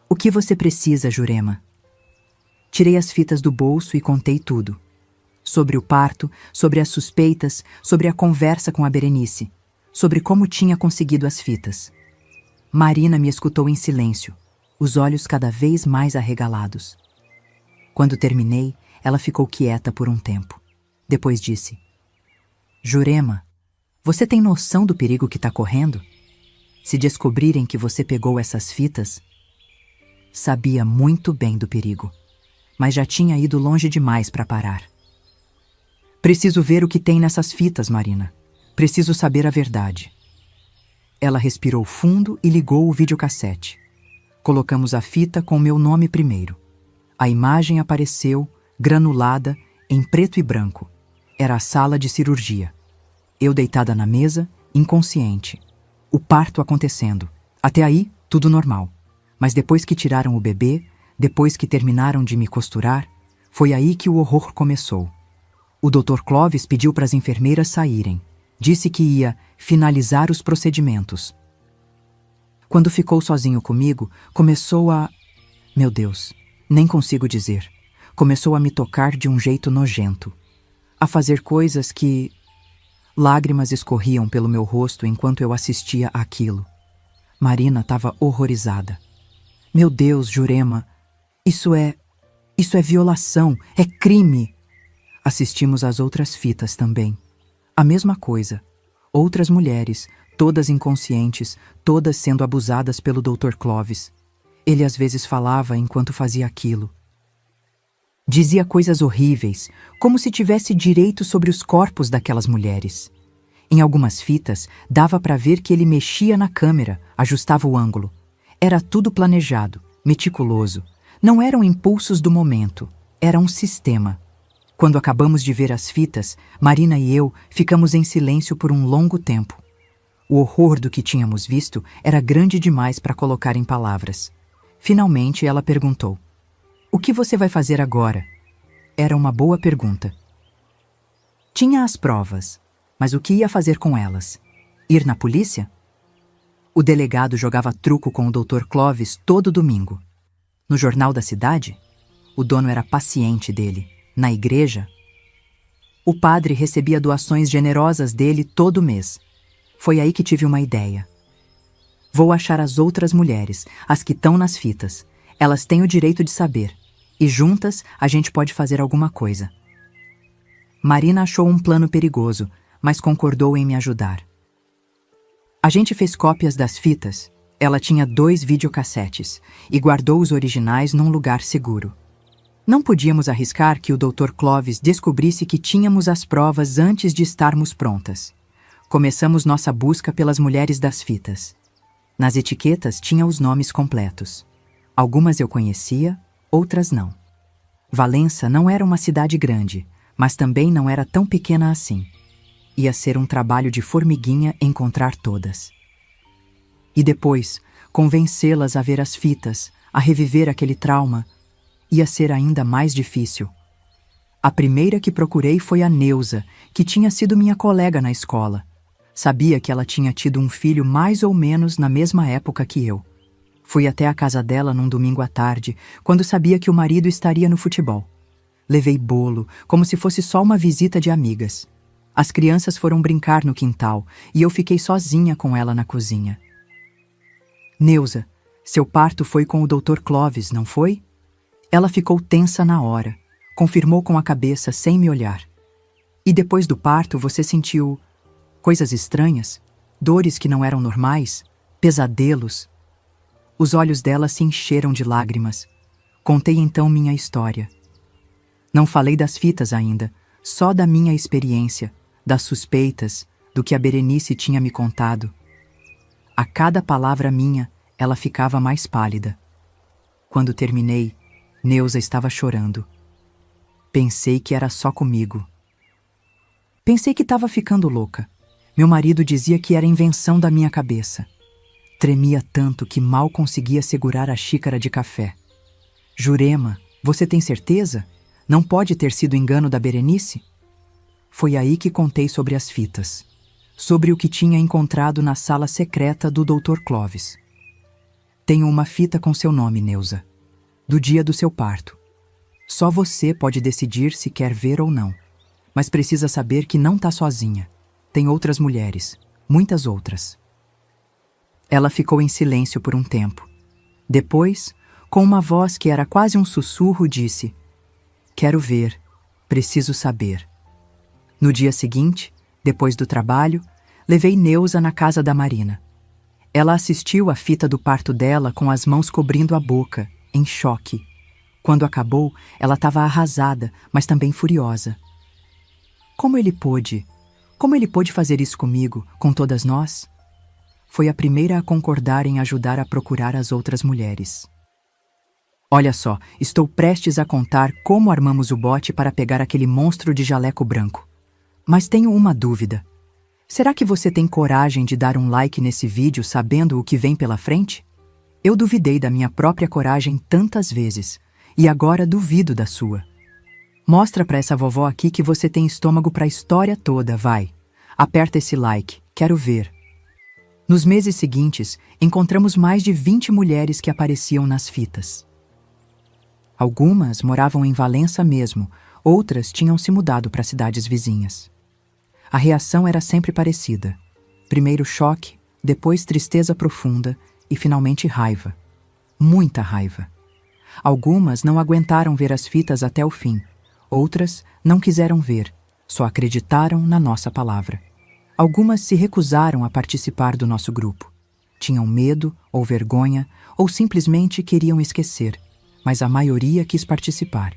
"O que você precisa, Jurema?" Tirei as fitas do bolso e contei tudo. Sobre o parto, sobre as suspeitas, sobre a conversa com a Berenice, sobre como tinha conseguido as fitas. Marina me escutou em silêncio, os olhos cada vez mais arregalados. Quando terminei, ela ficou quieta por um tempo. Depois disse: "Jurema, você tem noção do perigo que está correndo? Se descobrirem que você pegou essas fitas..." Sabia muito bem do perigo, mas já tinha ido longe demais para parar. "Preciso ver o que tem nessas fitas, Marina. Preciso saber a verdade." Ela respirou fundo e ligou o videocassete. Colocamos a fita com meu nome primeiro. A imagem apareceu, granulada, em preto e branco. Era a sala de cirurgia. Eu deitada na mesa, inconsciente. O parto acontecendo. Até aí, tudo normal. Mas depois que tiraram o bebê, depois que terminaram de me costurar, foi aí que o horror começou. O Dr. Clovis pediu para as enfermeiras saírem. Disse que ia finalizar os procedimentos. Quando ficou sozinho comigo, começou a... Meu Deus, nem consigo dizer. Começou a me tocar de um jeito nojento. A fazer coisas que... Lágrimas escorriam pelo meu rosto enquanto eu assistia àquilo. Marina estava horrorizada. "Meu Deus, Jurema, isso é violação, é crime." Assistimos às outras fitas também. A mesma coisa. Outras mulheres, todas inconscientes, todas sendo abusadas pelo Dr. Clovis. Ele às vezes falava enquanto fazia aquilo. Dizia coisas horríveis, como se tivesse direito sobre os corpos daquelas mulheres. Em algumas fitas, dava para ver que ele mexia na câmera, ajustava o ângulo. Era tudo planejado, meticuloso. Não eram impulsos do momento, era um sistema. Quando acabamos de ver as fitas, Marina e eu ficamos em silêncio por um longo tempo. O horror do que tínhamos visto era grande demais para colocar em palavras. Finalmente ela perguntou: "O que você vai fazer agora?" Era uma boa pergunta. Tinha as provas, mas o que ia fazer com elas? Ir na polícia? O delegado jogava truco com o Dr. Clovis todo domingo. No jornal da cidade, o dono era paciente dele. Na igreja, o padre recebia doações generosas dele todo mês. Foi aí que tive uma ideia. Vou achar as outras mulheres, as que estão nas fitas. Elas têm o direito de saber. E juntas a gente pode fazer alguma coisa. Marina achou um plano perigoso, mas concordou em me ajudar. A gente fez cópias das fitas. Ela tinha 2 videocassetes e guardou os originais num lugar seguro. Não podíamos arriscar que o Dr. Clovis descobrisse que tínhamos as provas antes de estarmos prontas. Começamos nossa busca pelas mulheres das fitas. Nas etiquetas tinha os nomes completos. Algumas eu conhecia, outras não. Valença não era uma cidade grande, mas também não era tão pequena assim. Ia ser um trabalho de formiguinha encontrar todas. E depois, convencê-las a ver as fitas, a reviver aquele trauma, ia ser ainda mais difícil. A primeira que procurei foi a Neuza, que tinha sido minha colega na escola. Sabia que ela tinha tido um filho mais ou menos na mesma época que eu. Fui até a casa dela num domingo à tarde, quando sabia que o marido estaria no futebol. Levei bolo, como se fosse só uma visita de amigas. As crianças foram brincar no quintal e eu fiquei sozinha com ela na cozinha. Neuza, seu parto foi com o Dr. Clovis, não foi? Ela ficou tensa na hora, confirmou com a cabeça sem me olhar. E depois do parto você sentiu coisas estranhas? Dores que não eram normais? Pesadelos? Os olhos dela se encheram de lágrimas. Contei então minha história. Não falei das fitas ainda, só da minha experiência, das suspeitas, do que a Berenice tinha me contado. A cada palavra minha, ela ficava mais pálida. Quando terminei, Neuza estava chorando. Pensei que era só comigo. Pensei que estava ficando louca. Meu marido dizia que era invenção da minha cabeça. Tremia tanto que mal conseguia segurar a xícara de café. Jurema, você tem certeza? Não pode ter sido engano da Berenice? Foi aí que contei sobre as fitas. Sobre o que tinha encontrado na sala secreta do Dr. Clovis. Tenho uma fita com seu nome, Neuza. Do dia do seu parto. Só você pode decidir se quer ver ou não. Mas precisa saber que não está sozinha. Tem outras mulheres, muitas outras. Ela ficou em silêncio por um tempo. Depois, com uma voz que era quase um sussurro, disse: "Quero ver, preciso saber." No dia seguinte, depois do trabalho, levei Neuza na casa da Marina. Ela assistiu à fita do parto dela com as mãos cobrindo a boca, em choque. Quando acabou, ela estava arrasada, mas também furiosa. Como ele pôde? Como ele pôde fazer isso comigo, com todas nós? Foi a primeira a concordar em ajudar a procurar as outras mulheres. Olha só, estou prestes a contar como armamos o bote para pegar aquele monstro de jaleco branco. Mas tenho uma dúvida. Será que você tem coragem de dar um like nesse vídeo sabendo o que vem pela frente? Eu duvidei da minha própria coragem tantas vezes, e agora duvido da sua. Mostra pra essa vovó aqui que você tem estômago pra história toda, vai. Aperta esse like, quero ver. Nos meses seguintes, encontramos mais de 20 mulheres que apareciam nas fitas. Algumas moravam em Valença mesmo, outras tinham se mudado para cidades vizinhas. A reação era sempre parecida. Primeiro choque, depois tristeza profunda e finalmente raiva. Muita raiva. Algumas não aguentaram ver as fitas até o fim. Outras não quiseram ver, só acreditaram na nossa palavra. Algumas se recusaram a participar do nosso grupo. Tinham medo ou vergonha ou simplesmente queriam esquecer, mas a maioria quis participar.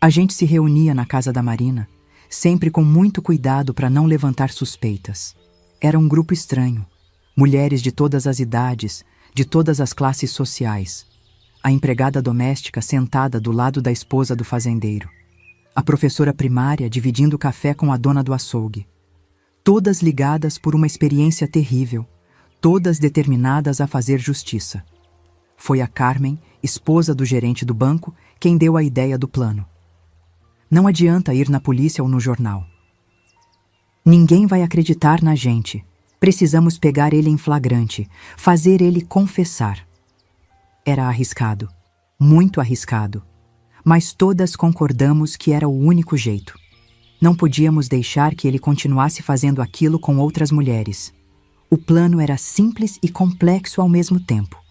A gente se reunia na casa da Marina, sempre com muito cuidado para não levantar suspeitas. Era um grupo estranho, mulheres de todas as idades, de todas as classes sociais. A empregada doméstica sentada do lado da esposa do fazendeiro. a professora primária dividindo café com a dona do açougue. Todas ligadas por uma experiência terrível, todas determinadas a fazer justiça. Foi a Carmen, esposa do gerente do banco, quem deu a ideia do plano. Não adianta ir na polícia ou no jornal. Ninguém vai acreditar na gente. Precisamos pegar ele em flagrante, fazer ele confessar. Era arriscado, muito arriscado, mas todas concordamos que era o único jeito. Não podíamos deixar que ele continuasse fazendo aquilo com outras mulheres. O plano era simples e complexo ao mesmo tempo.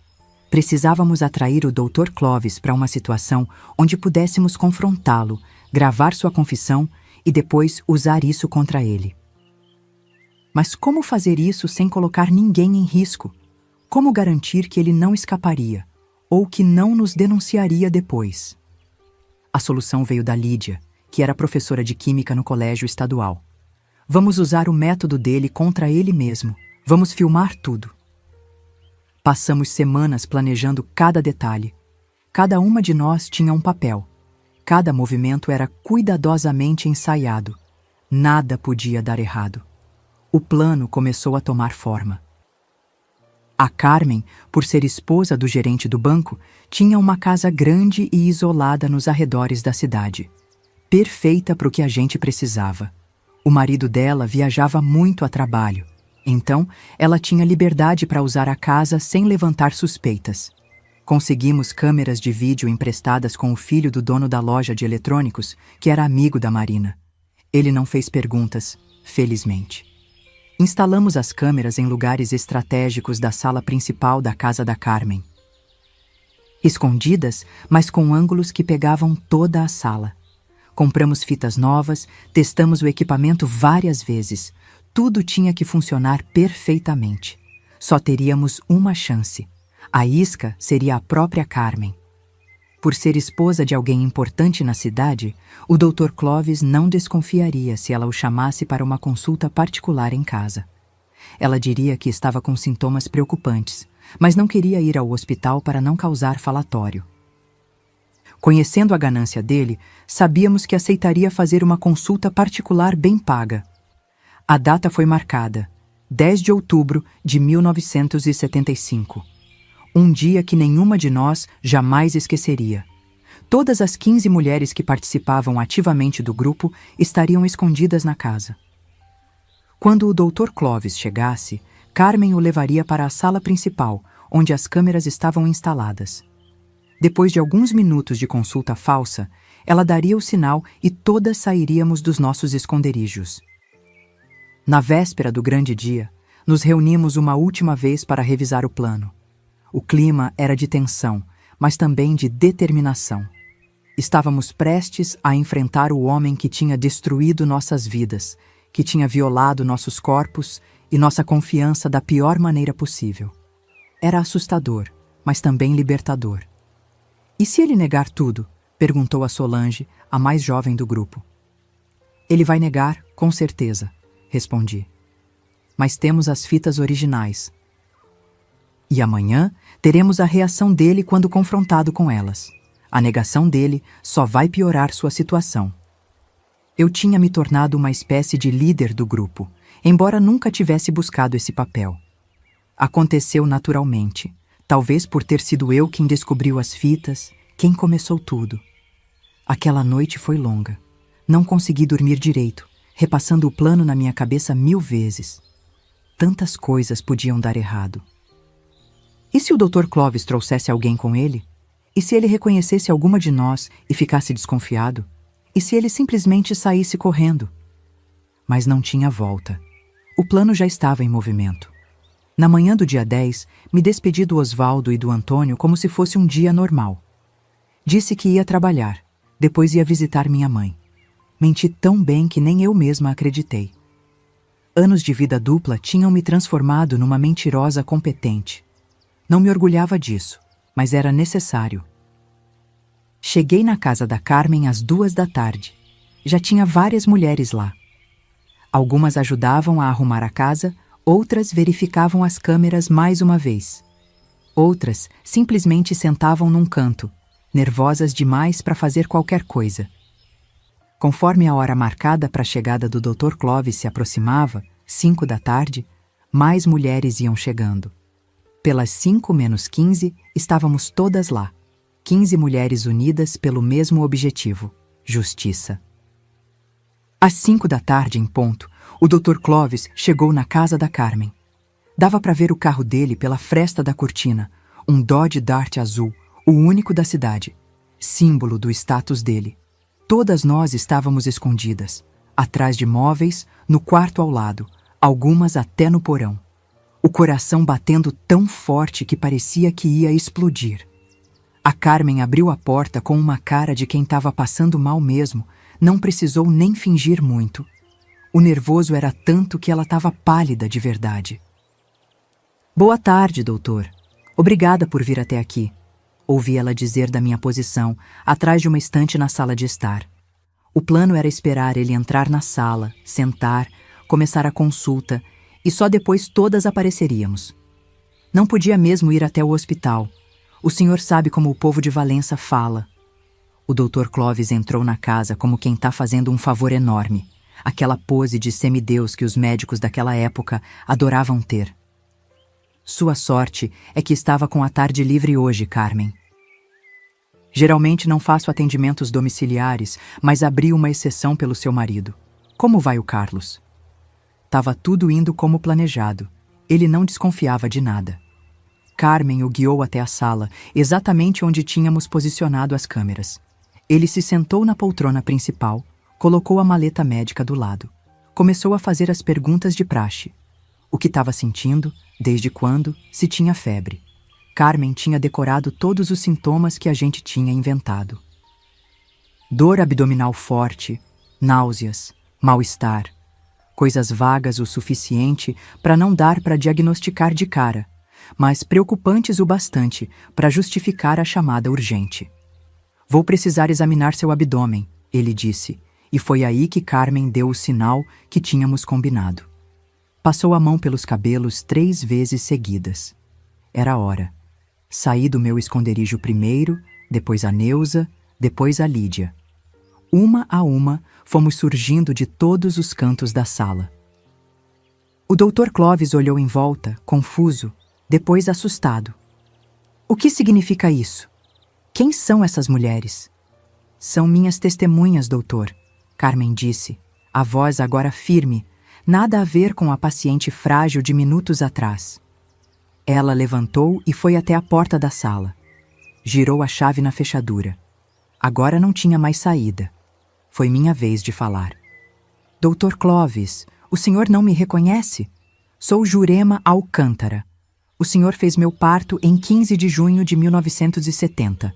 Precisávamos atrair o Dr. Clovis para uma situação onde pudéssemos confrontá-lo, gravar sua confissão e depois usar isso contra ele. Mas como fazer isso sem colocar ninguém em risco? Como garantir que ele não escaparia ou que não nos denunciaria depois? A solução veio da Lídia, que era professora de química no colégio estadual. Vamos usar o método dele contra ele mesmo. Vamos filmar tudo. Passamos semanas planejando cada detalhe. Cada uma de nós tinha um papel. Cada movimento era cuidadosamente ensaiado. Nada podia dar errado. O plano começou a tomar forma. A Carmen, por ser esposa do gerente do banco, tinha uma casa grande e isolada nos arredores da cidade. Perfeita para o que a gente precisava. O marido dela viajava muito a trabalho. Então, ela tinha liberdade para usar a casa sem levantar suspeitas. Conseguimos câmeras de vídeo emprestadas com o filho do dono da loja de eletrônicos, que era amigo da Marina. Ele não fez perguntas, felizmente. Instalamos as câmeras em lugares estratégicos da sala principal da casa da Carmen. Escondidas, mas com ângulos que pegavam toda a sala. Compramos fitas novas, testamos o equipamento várias vezes. Tudo tinha que funcionar perfeitamente. Só teríamos uma chance. A isca seria a própria Carmen. Por ser esposa de alguém importante na cidade, o Dr. Clovis não desconfiaria se ela o chamasse para uma consulta particular em casa. Ela diria que estava com sintomas preocupantes, mas não queria ir ao hospital para não causar falatório. Conhecendo a ganância dele, sabíamos que aceitaria fazer uma consulta particular bem paga. A data foi marcada, 10 de outubro de 1975. Um dia que nenhuma de nós jamais esqueceria. Todas as 15 mulheres que participavam ativamente do grupo estariam escondidas na casa. Quando o Dr. Clovis chegasse, Carmen o levaria para a sala principal, onde as câmeras estavam instaladas. Depois de alguns minutos de consulta falsa, ela daria o sinal e todas sairíamos dos nossos esconderijos. Na véspera do grande dia, nos reunimos uma última vez para revisar o plano. O clima era de tensão, mas também de determinação. Estávamos prestes a enfrentar o homem que tinha destruído nossas vidas, que tinha violado nossos corpos e nossa confiança da pior maneira possível. Era assustador, mas também libertador. E se ele negar tudo? Perguntou a Solange, a mais jovem do grupo. Ele vai negar, com certeza, respondi. Mas temos as fitas originais. E amanhã teremos a reação dele quando confrontado com elas. A negação dele só vai piorar sua situação. Eu tinha me tornado uma espécie de líder do grupo, embora nunca tivesse buscado esse papel. Aconteceu naturalmente, talvez por ter sido eu quem descobriu as fitas, quem começou tudo. Aquela noite foi longa. Não consegui dormir direito, repassando o plano na minha cabeça 1000 vezes. Tantas coisas podiam dar errado. E se o Dr. Clovis trouxesse alguém com ele? E se ele reconhecesse alguma de nós e ficasse desconfiado? E se ele simplesmente saísse correndo? Mas não tinha volta. O plano já estava em movimento. Na manhã do dia 10, me despedi do Osvaldo e do Antônio como se fosse um dia normal. Disse que ia trabalhar, depois ia visitar minha mãe. Menti tão bem que nem eu mesma acreditei. Anos de vida dupla tinham me transformado numa mentirosa competente. Não me orgulhava disso, mas era necessário. Cheguei na casa da Carmen às 14h. Já tinha várias mulheres lá. Algumas ajudavam a arrumar a casa, outras verificavam as câmeras mais uma vez. Outras simplesmente sentavam num canto, nervosas demais para fazer qualquer coisa. Conforme a hora marcada para a chegada do Dr. Clovis se aproximava, 5 da tarde, mais mulheres iam chegando. Pelas 5:15, estávamos todas lá. 15 mulheres unidas pelo mesmo objetivo: justiça. Às 5 da tarde, em ponto, o Dr. Clovis chegou na casa da Carmen. Dava para ver o carro dele pela fresta da cortina, um Dodge Dart azul, o único da cidade, símbolo do status dele. Todas nós estávamos escondidas, atrás de móveis, no quarto ao lado, algumas até no porão. O coração batendo tão forte que parecia que ia explodir. A Carmen abriu a porta com uma cara de quem estava passando mal mesmo, não precisou nem fingir muito. O nervoso era tanto que ela estava pálida de verdade. "Boa tarde, doutor. Obrigada por vir até aqui", ouvi ela dizer da minha posição, atrás de uma estante na sala de estar. O plano era esperar ele entrar na sala, sentar, começar a consulta, e só depois todas apareceríamos. Não podia mesmo ir até o hospital. O senhor sabe como o povo de Valença fala. O Dr. Clovis entrou na casa como quem está fazendo um favor enorme, aquela pose de semideus que os médicos daquela época adoravam ter. "Sua sorte é que estava com a tarde livre hoje, Carmen. Geralmente não faço atendimentos domiciliares, mas abri uma exceção pelo seu marido. Como vai o Carlos?" Tava tudo indo como planejado. Ele não desconfiava de nada. Carmen o guiou até a sala, exatamente onde tínhamos posicionado as câmeras. Ele se sentou na poltrona principal, colocou a maleta médica do lado. Começou a fazer as perguntas de praxe. O que estava sentindo, desde quando, se tinha febre. Carmen tinha decorado todos os sintomas que a gente tinha inventado. Dor abdominal forte, náuseas, mal-estar. Coisas vagas o suficiente para não dar para diagnosticar de cara, mas preocupantes o bastante para justificar a chamada urgente. "Vou precisar examinar seu abdômen", ele disse, e foi aí que Carmen deu o sinal que tínhamos combinado. Passou a mão pelos cabelos 3 vezes seguidas. Era a hora. Saí do meu esconderijo primeiro, depois a Neuza, depois a Lídia. Uma a uma, fomos surgindo de todos os cantos da sala. O Dr. Clovis olhou em volta, confuso, depois assustado. "O que significa isso? Quem são essas mulheres?" "São minhas testemunhas, doutor", Carmen disse, a voz agora firme, nada a ver com a paciente frágil de minutos atrás. Ela levantou e foi até a porta da sala. Girou a chave na fechadura. Agora não tinha mais saída. Foi minha vez de falar. "Dr. Clovis, o senhor não me reconhece? Sou Jurema Alcântara. O senhor fez meu parto em 15 de junho de 1970.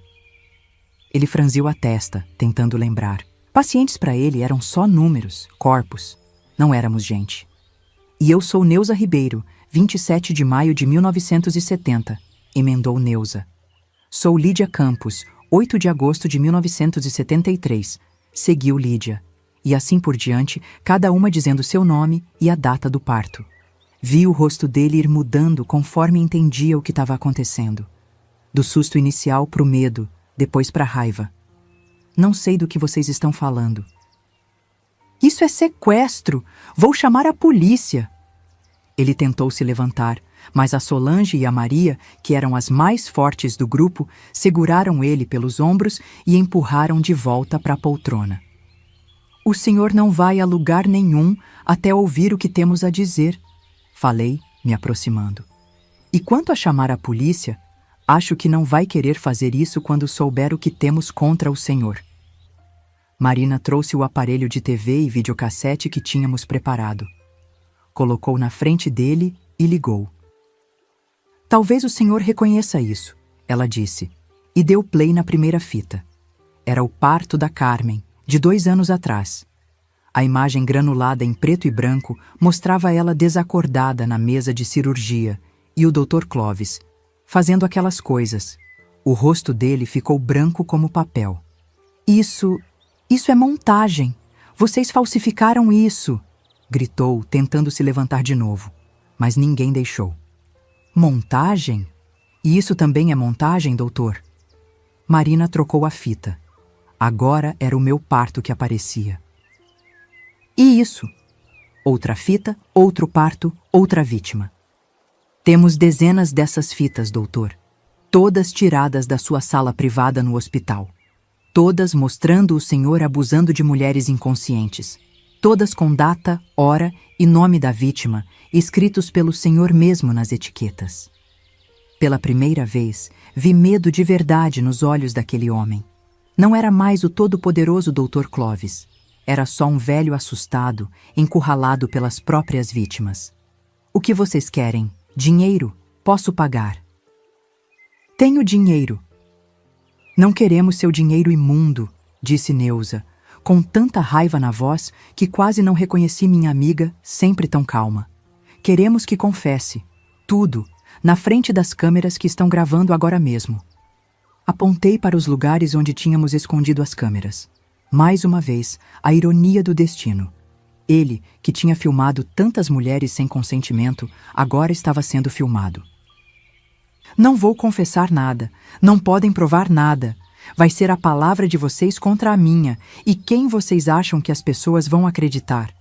Ele franziu a testa, tentando lembrar. Pacientes para ele eram só números, corpos. Não éramos gente. "E eu sou Neuza Ribeiro, 27 de maio de 1970, emendou Neuza. "Sou Lídia Campos, 8 de agosto de 1973, seguiu Lídia. E assim por diante, cada uma dizendo seu nome e a data do parto. Vi o rosto dele ir mudando conforme entendia o que estava acontecendo. Do susto inicial pro medo, depois pra raiva. "Não sei do que vocês estão falando." "Isso é sequestro! Vou chamar a polícia!" Ele tentou se levantar, mas a Solange e a Maria, que eram as mais fortes do grupo, seguraram ele pelos ombros e empurraram de volta para a poltrona. "O senhor não vai a lugar nenhum até ouvir o que temos a dizer", falei, me aproximando. "E quanto a chamar a polícia, acho que não vai querer fazer isso quando souber o que temos contra o senhor." Marina trouxe o aparelho de TV e videocassete que tínhamos preparado. Colocou na frente dele e ligou. "Talvez o senhor reconheça isso", ela disse, e deu play na primeira fita. Era o parto da Carmen, de 2 anos atrás. A imagem granulada em preto e branco mostrava ela desacordada na mesa de cirurgia e o Dr. Clovis, fazendo aquelas coisas. O rosto dele ficou branco como papel. Isso é montagem! Vocês falsificaram isso!" gritou, tentando se levantar de novo, mas ninguém deixou. "Montagem? E isso também é montagem, doutor?" Marina trocou a fita. Agora era o meu parto que aparecia. E isso? Outra fita, outro parto, outra vítima. Temos dezenas dessas fitas, doutor. Todas tiradas da sua sala privada no hospital. Todas mostrando o senhor abusando de mulheres inconscientes. Todas com data, hora e nome da vítima, escritos pelo senhor mesmo nas etiquetas. Pela primeira vez, vi medo de verdade nos olhos daquele homem. Não era mais o todo-poderoso Dr. Clovis. Era só um velho assustado, encurralado pelas próprias vítimas. O que vocês querem? Dinheiro? Posso pagar. Tenho dinheiro. Não queremos seu dinheiro imundo, disse Neuza, com tanta raiva na voz que quase não reconheci minha amiga, sempre tão calma. Queremos que confesse. Tudo, na frente das câmeras que estão gravando agora mesmo. Apontei para os lugares onde tínhamos escondido as câmeras. Mais uma vez, a ironia do destino. Ele, que tinha filmado tantas mulheres sem consentimento, agora estava sendo filmado. Não vou confessar nada. Não podem provar nada. Vai ser a palavra de vocês contra a minha. E quem vocês acham que as pessoas vão acreditar?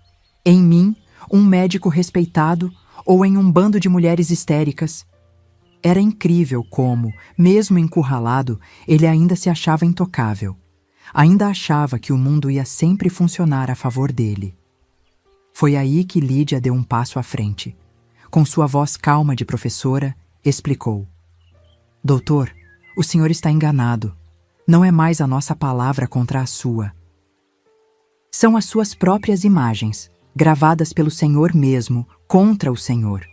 Em mim, um médico respeitado, ou em um bando de mulheres histéricas? Era incrível como, mesmo encurralado, ele ainda se achava intocável. Ainda achava que o mundo ia sempre funcionar a favor dele. Foi aí que Lídia deu um passo à frente. Com sua voz calma de professora, explicou. Doutor, o senhor está enganado. Não é mais a nossa palavra contra a sua. São as suas próprias imagens, gravadas pelo senhor mesmo, contra o senhor.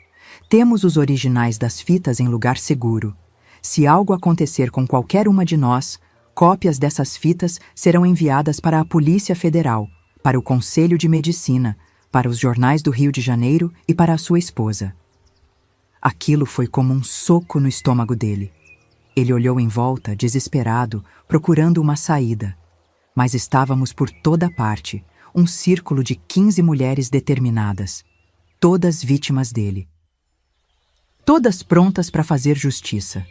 Temos os originais das fitas em lugar seguro. Se algo acontecer com qualquer uma de nós, cópias dessas fitas serão enviadas para a Polícia Federal, para o Conselho de Medicina, para os jornais do Rio de Janeiro e para a sua esposa. Aquilo foi como um soco no estômago dele. Ele olhou em volta, desesperado, procurando uma saída. Mas estávamos por toda parte, um círculo de 15 mulheres determinadas, todas vítimas dele. Todas prontas para fazer justiça.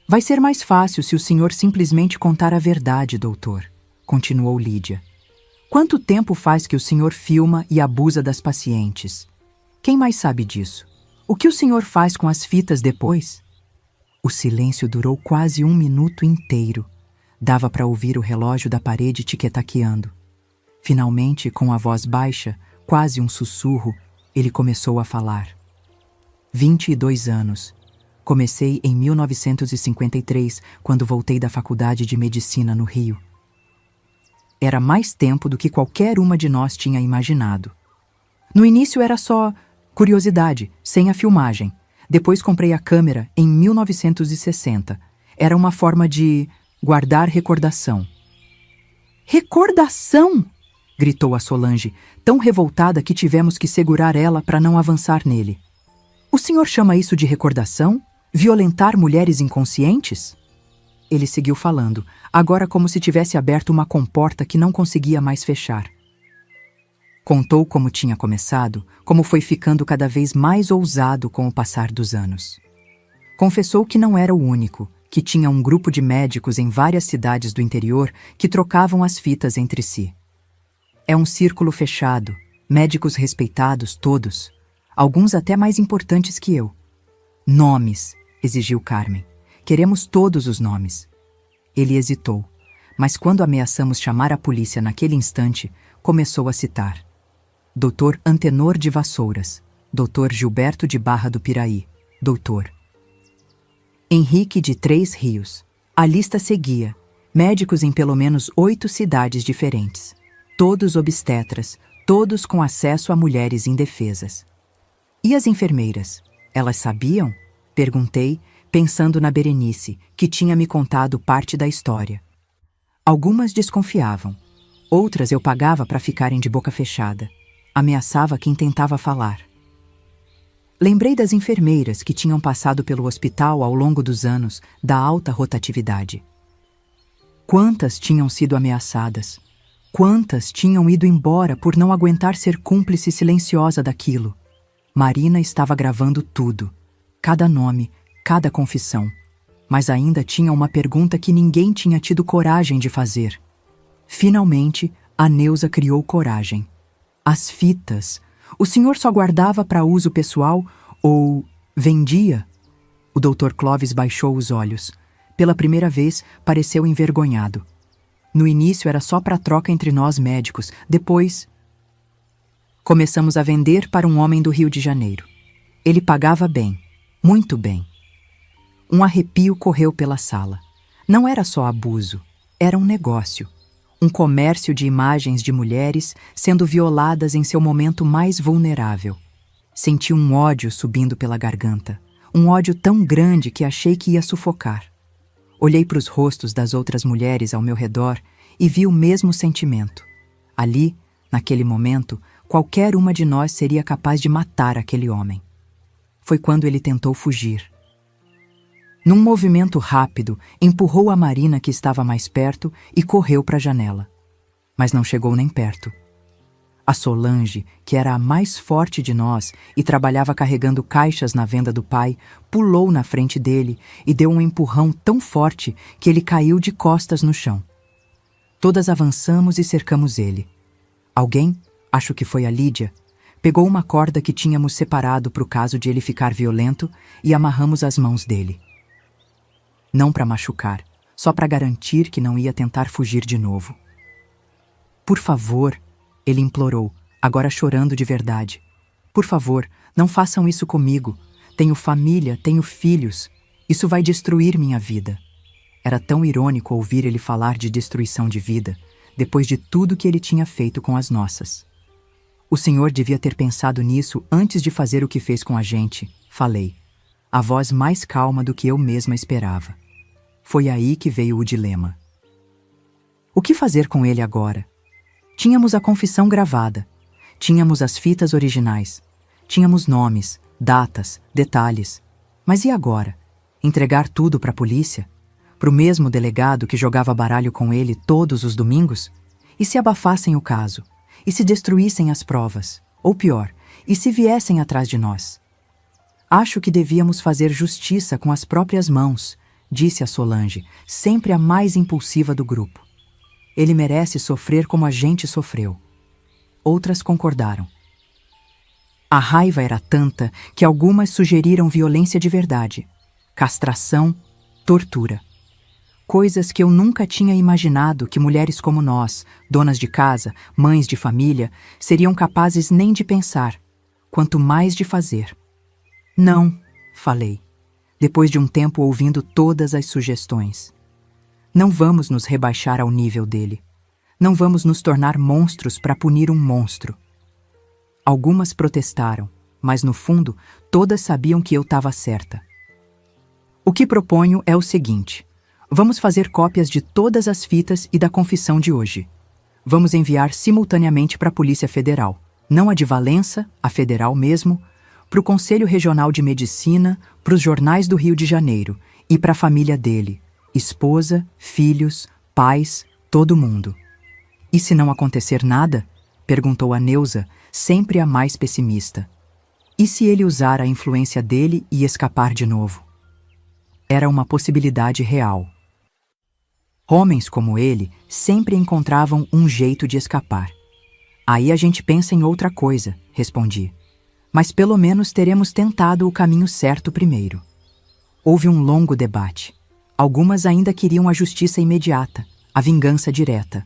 Vai ser mais fácil se o senhor simplesmente contar a verdade, doutor, continuou Lídia. Quanto tempo faz que o senhor filma e abusa das pacientes? Quem mais sabe disso? O que o senhor faz com as fitas depois? O silêncio durou quase 1 minuto inteiro. Dava para ouvir o relógio da parede tiquetaqueando. Finalmente, com a voz baixa, quase um sussurro, ele começou a falar. 22 anos. Comecei em 1953, quando voltei da faculdade de medicina no Rio. Era mais tempo do que qualquer uma de nós tinha imaginado. No início era só curiosidade, sem a filmagem. Depois comprei a câmera em 1960. Era uma forma de guardar recordação. Recordação! Gritou a Solange, tão revoltada que tivemos que segurar ela para não avançar nele. O senhor chama isso de recordação? Violentar mulheres inconscientes? Ele seguiu falando, agora como se tivesse aberto uma comporta que não conseguia mais fechar. Contou como tinha começado, como foi ficando cada vez mais ousado com o passar dos anos. Confessou que não era o único, que tinha um grupo de médicos em várias cidades do interior que trocavam as fitas entre si. É um círculo fechado, médicos respeitados todos, alguns até mais importantes que eu. Nomes, exigiu Carmen. Queremos todos os nomes. Ele hesitou, mas quando ameaçamos chamar a polícia naquele instante, começou a citar. Dr. Antenor de Vassouras, Dr. Gilberto de Barra do Piraí, Dr. Henrique de Três Rios. A lista seguia, médicos em pelo menos 8 cidades diferentes. Todos obstetras, todos com acesso a mulheres indefesas. E as enfermeiras? Elas sabiam? Perguntei, pensando na Berenice, que tinha me contado parte da história. Algumas desconfiavam. Outras eu pagava para ficarem de boca fechada. Ameaçava quem tentava falar. Lembrei das enfermeiras que tinham passado pelo hospital ao longo dos anos da alta rotatividade. Quantas tinham sido ameaçadas? Quantas tinham ido embora por não aguentar ser cúmplice silenciosa daquilo? Marina estava gravando tudo. Cada nome, cada confissão. Mas ainda tinha uma pergunta que ninguém tinha tido coragem de fazer. Finalmente, a Neuza criou coragem. As fitas. O senhor só guardava para uso pessoal ou vendia? O Dr. Clovis baixou os olhos. Pela primeira vez, pareceu envergonhado. No início era só para troca entre nós médicos. Depois, começamos a vender para um homem do Rio de Janeiro. Ele pagava bem, muito bem. Um arrepio correu pela sala. Não era só abuso, era um negócio. Um comércio de imagens de mulheres sendo violadas em seu momento mais vulnerável. Senti um ódio subindo pela garganta. Um ódio tão grande que achei que ia sufocar. Olhei para os rostos das outras mulheres ao meu redor e vi o mesmo sentimento. Ali, naquele momento, qualquer uma de nós seria capaz de matar aquele homem. Foi quando ele tentou fugir. Num movimento rápido, empurrou a Marina que estava mais perto e correu para a janela. Mas não chegou nem perto. A Solange, que era a mais forte de nós e trabalhava carregando caixas na venda do pai, pulou na frente dele e deu um empurrão tão forte que ele caiu de costas no chão. Todas avançamos e cercamos ele. Alguém, acho que foi a Lídia, pegou uma corda que tínhamos separado para o caso de ele ficar violento e amarramos as mãos dele. Não para machucar, só para garantir que não ia tentar fugir de novo. Por favor, ele implorou, agora chorando de verdade. Por favor, não façam isso comigo. Tenho família, tenho filhos. Isso vai destruir minha vida. Era tão irônico ouvir ele falar de destruição de vida, depois de tudo que ele tinha feito com as nossas. O senhor devia ter pensado nisso antes de fazer o que fez com a gente, falei, a voz mais calma do que eu mesma esperava. Foi aí que veio o dilema. O que fazer com ele agora? Tínhamos a confissão gravada, tínhamos as fitas originais, tínhamos nomes, datas, detalhes. Mas e agora? Entregar tudo para a polícia? Para o mesmo delegado que jogava baralho com ele todos os domingos? E se abafassem o caso? E se destruíssem as provas? Ou pior, e se viessem atrás de nós? Acho que devíamos fazer justiça com as próprias mãos, disse a Solange, sempre a mais impulsiva do grupo. Ele merece sofrer como a gente sofreu. Outras concordaram. A raiva era tanta que algumas sugeriram violência de verdade, castração, tortura. Coisas que eu nunca tinha imaginado que mulheres como nós, donas de casa, mães de família, seriam capazes nem de pensar, quanto mais de fazer. Não, falei, depois de um tempo ouvindo todas as sugestões. Não vamos nos rebaixar ao nível dele. Não vamos nos tornar monstros para punir um monstro. Algumas protestaram, mas no fundo, todas sabiam que eu estava certa. O que proponho é o seguinte: vamos fazer cópias de todas as fitas e da confissão de hoje. Vamos enviar simultaneamente para a Polícia Federal, não a de Valença, a federal mesmo, para o Conselho Regional de Medicina, para os jornais do Rio de Janeiro e para a família dele, esposa, filhos, pais, todo mundo. E se não acontecer nada? Perguntou a Neuza, sempre a mais pessimista. E se ele usar a influência dele e escapar de novo? Era uma possibilidade real. Homens como ele sempre encontravam um jeito de escapar. Aí a gente pensa em outra coisa, respondi. Mas pelo menos teremos tentado o caminho certo primeiro. Houve um longo debate. Algumas ainda queriam a justiça imediata, a vingança direta.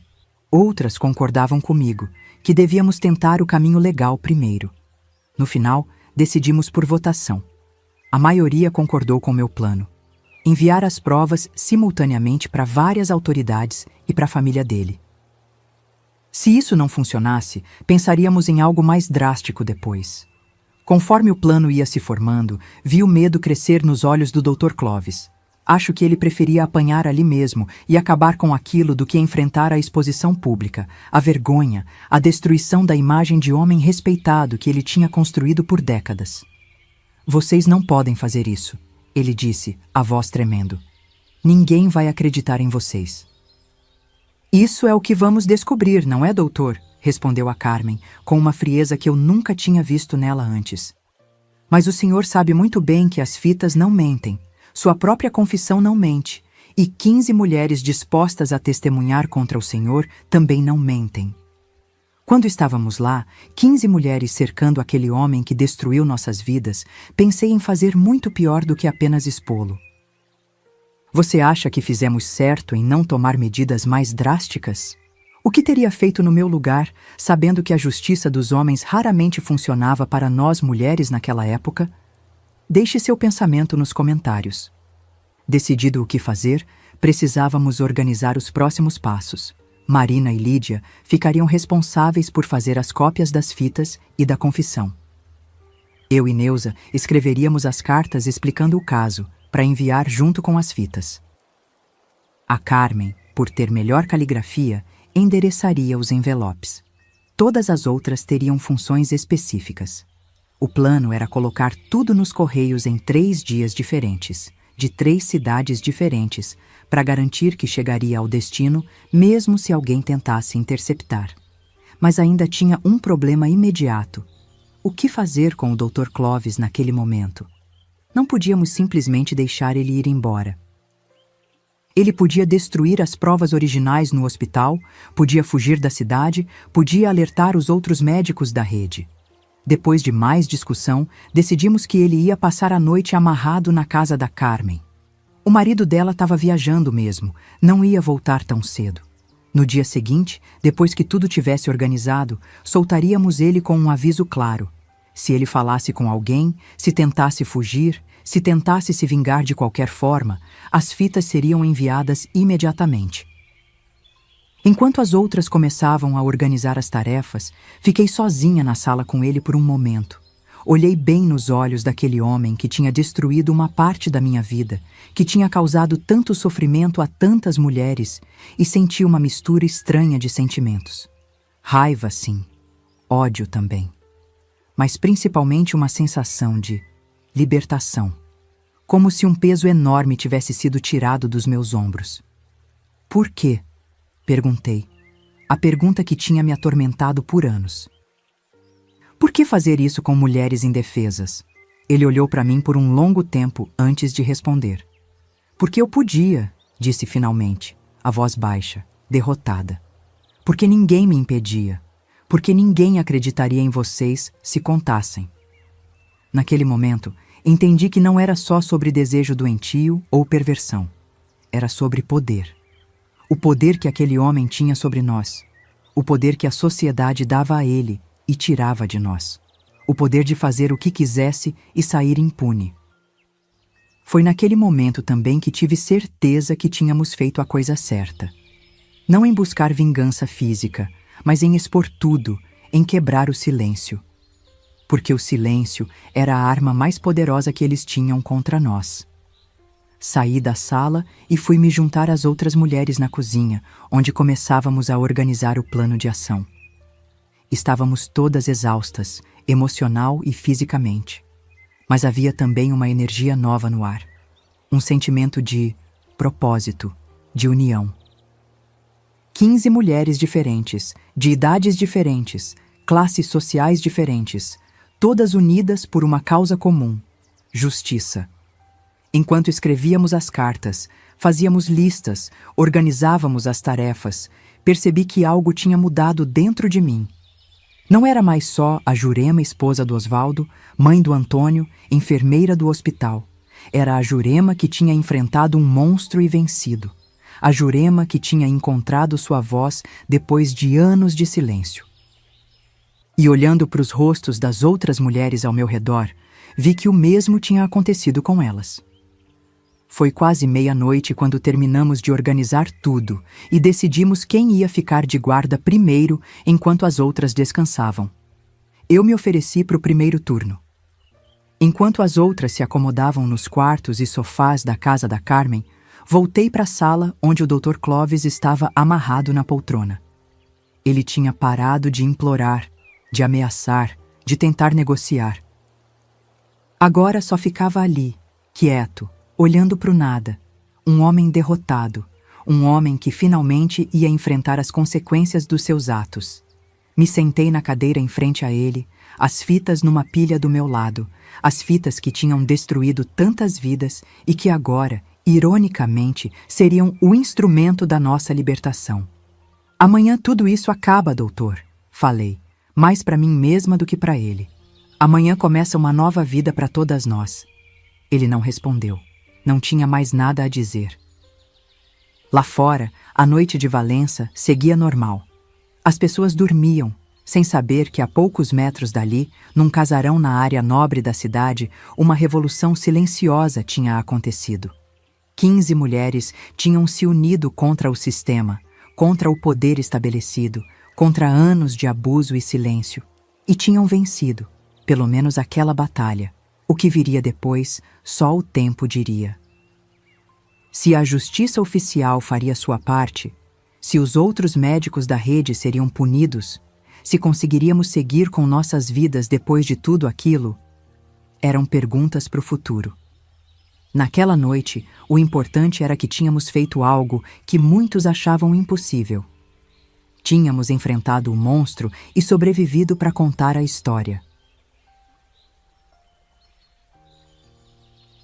Outras concordavam comigo, que devíamos tentar o caminho legal primeiro. No final, decidimos por votação. A maioria concordou com meu plano. Enviar as provas simultaneamente para várias autoridades e para a família dele. Se isso não funcionasse, pensaríamos em algo mais drástico depois. Conforme o plano ia se formando, vi o medo crescer nos olhos do Dr. Clovis. Acho que ele preferia apanhar ali mesmo e acabar com aquilo do que enfrentar a exposição pública, a vergonha, a destruição da imagem de homem respeitado que ele tinha construído por décadas. Vocês não podem fazer isso, ele disse, a voz tremendo. Ninguém vai acreditar em vocês. Isso é o que vamos descobrir, não é, doutor? Respondeu a Carmen, com uma frieza que eu nunca tinha visto nela antes. Mas o senhor sabe muito bem que as fitas não mentem. Sua própria confissão não mente. e 15 mulheres dispostas a testemunhar contra o Senhor também não mentem. Quando estávamos lá, 15 mulheres cercando aquele homem que destruiu nossas vidas, pensei em fazer muito pior do que apenas expô-lo. Você acha que fizemos certo em não tomar medidas mais drásticas? O que teria feito no meu lugar, sabendo que a justiça dos homens raramente funcionava para nós mulheres naquela época? Deixe seu pensamento nos comentários. Decidido o que fazer, precisávamos organizar os próximos passos. Marina e Lídia ficariam responsáveis por fazer as cópias das fitas e da confissão. Eu e Neuza escreveríamos as cartas explicando o caso, para enviar junto com as fitas. A Carmen, por ter melhor caligrafia, endereçaria os envelopes. Todas as outras teriam funções específicas. O plano era colocar tudo nos correios em 3 dias diferentes, de 3 cidades diferentes, para garantir que chegaria ao destino, mesmo se alguém tentasse interceptar. Mas ainda tinha um problema imediato. O que fazer com o Dr. Clovis naquele momento? Não podíamos simplesmente deixar ele ir embora. Ele podia destruir as provas originais no hospital, podia fugir da cidade, podia alertar os outros médicos da rede. Depois de mais discussão, decidimos que ele ia passar a noite amarrado na casa da Carmen. O marido dela estava viajando mesmo, não ia voltar tão cedo. No dia seguinte, depois que tudo tivesse organizado, soltaríamos ele com um aviso claro. Se ele falasse com alguém, se tentasse fugir, se tentasse se vingar de qualquer forma, as fitas seriam enviadas imediatamente. Enquanto as outras começavam a organizar as tarefas, fiquei sozinha na sala com ele por um momento. Olhei bem nos olhos daquele homem que tinha destruído uma parte da minha vida, que tinha causado tanto sofrimento a tantas mulheres, e senti uma mistura estranha de sentimentos. Raiva, sim. Ódio também. Mas principalmente uma sensação de libertação. Como se um peso enorme tivesse sido tirado dos meus ombros. Por quê? Perguntei. A pergunta que tinha me atormentado por anos. Por que fazer isso com mulheres indefesas? Ele olhou para mim por um longo tempo antes de responder. Porque eu podia, disse finalmente, a voz baixa, derrotada. Porque ninguém me impedia. Porque ninguém acreditaria em vocês se contassem. Naquele momento, entendi que não era só sobre desejo doentio ou perversão. Era sobre poder. O poder que aquele homem tinha sobre nós. O poder que a sociedade dava a ele e tirava de nós. O poder de fazer o que quisesse e sair impune. Foi naquele momento também que tive certeza que tínhamos feito a coisa certa. Não em buscar vingança física, mas em expor tudo, em quebrar o silêncio. Porque o silêncio era a arma mais poderosa que eles tinham contra nós. Saí da sala e fui me juntar às outras mulheres na cozinha, onde começávamos a organizar o plano de ação. Estávamos todas exaustas, emocional e fisicamente. Mas havia também uma energia nova no ar. Um sentimento de propósito, de união. 15 mulheres diferentes, de idades diferentes, classes sociais diferentes, todas unidas por uma causa comum: justiça. Enquanto escrevíamos as cartas, fazíamos listas, organizávamos as tarefas, percebi que algo tinha mudado dentro de mim. Não era mais só a Jurema, esposa do Osvaldo, mãe do Antônio, enfermeira do hospital. Era a Jurema que tinha enfrentado um monstro e vencido. A Jurema que tinha encontrado sua voz depois de anos de silêncio. E olhando para os rostos das outras mulheres ao meu redor, vi que o mesmo tinha acontecido com elas. Foi quase meia-noite quando terminamos de organizar tudo e decidimos quem ia ficar de guarda primeiro enquanto as outras descansavam. Eu me ofereci para o primeiro turno. Enquanto as outras se acomodavam nos quartos e sofás da casa da Carmen, voltei para a sala onde o Dr. Clovis estava amarrado na poltrona. Ele tinha parado de implorar, de ameaçar, de tentar negociar. Agora só ficava ali, quieto, olhando para o nada, um homem derrotado, um homem que finalmente ia enfrentar as consequências dos seus atos. Me sentei na cadeira em frente a ele, as fitas numa pilha do meu lado, as fitas que tinham destruído tantas vidas e que agora, ironicamente, seriam o instrumento da nossa libertação. Amanhã tudo isso acaba, doutor, falei, mais para mim mesma do que para ele. Amanhã começa uma nova vida para todas nós. Ele não respondeu. Não tinha mais nada a dizer. Lá fora, a noite de Valença seguia normal. As pessoas dormiam, sem saber que a poucos metros dali, num casarão na área nobre da cidade, uma revolução silenciosa tinha acontecido. 15 mulheres tinham se unido contra o sistema, contra o poder estabelecido, contra anos de abuso e silêncio, e tinham vencido, pelo menos aquela batalha. O que viria depois, só o tempo diria. Se a justiça oficial faria sua parte, se os outros médicos da rede seriam punidos, se conseguiríamos seguir com nossas vidas depois de tudo aquilo, eram perguntas para o futuro. Naquela noite, o importante era que tínhamos feito algo que muitos achavam impossível. Tínhamos enfrentado o monstro e sobrevivido para contar a história.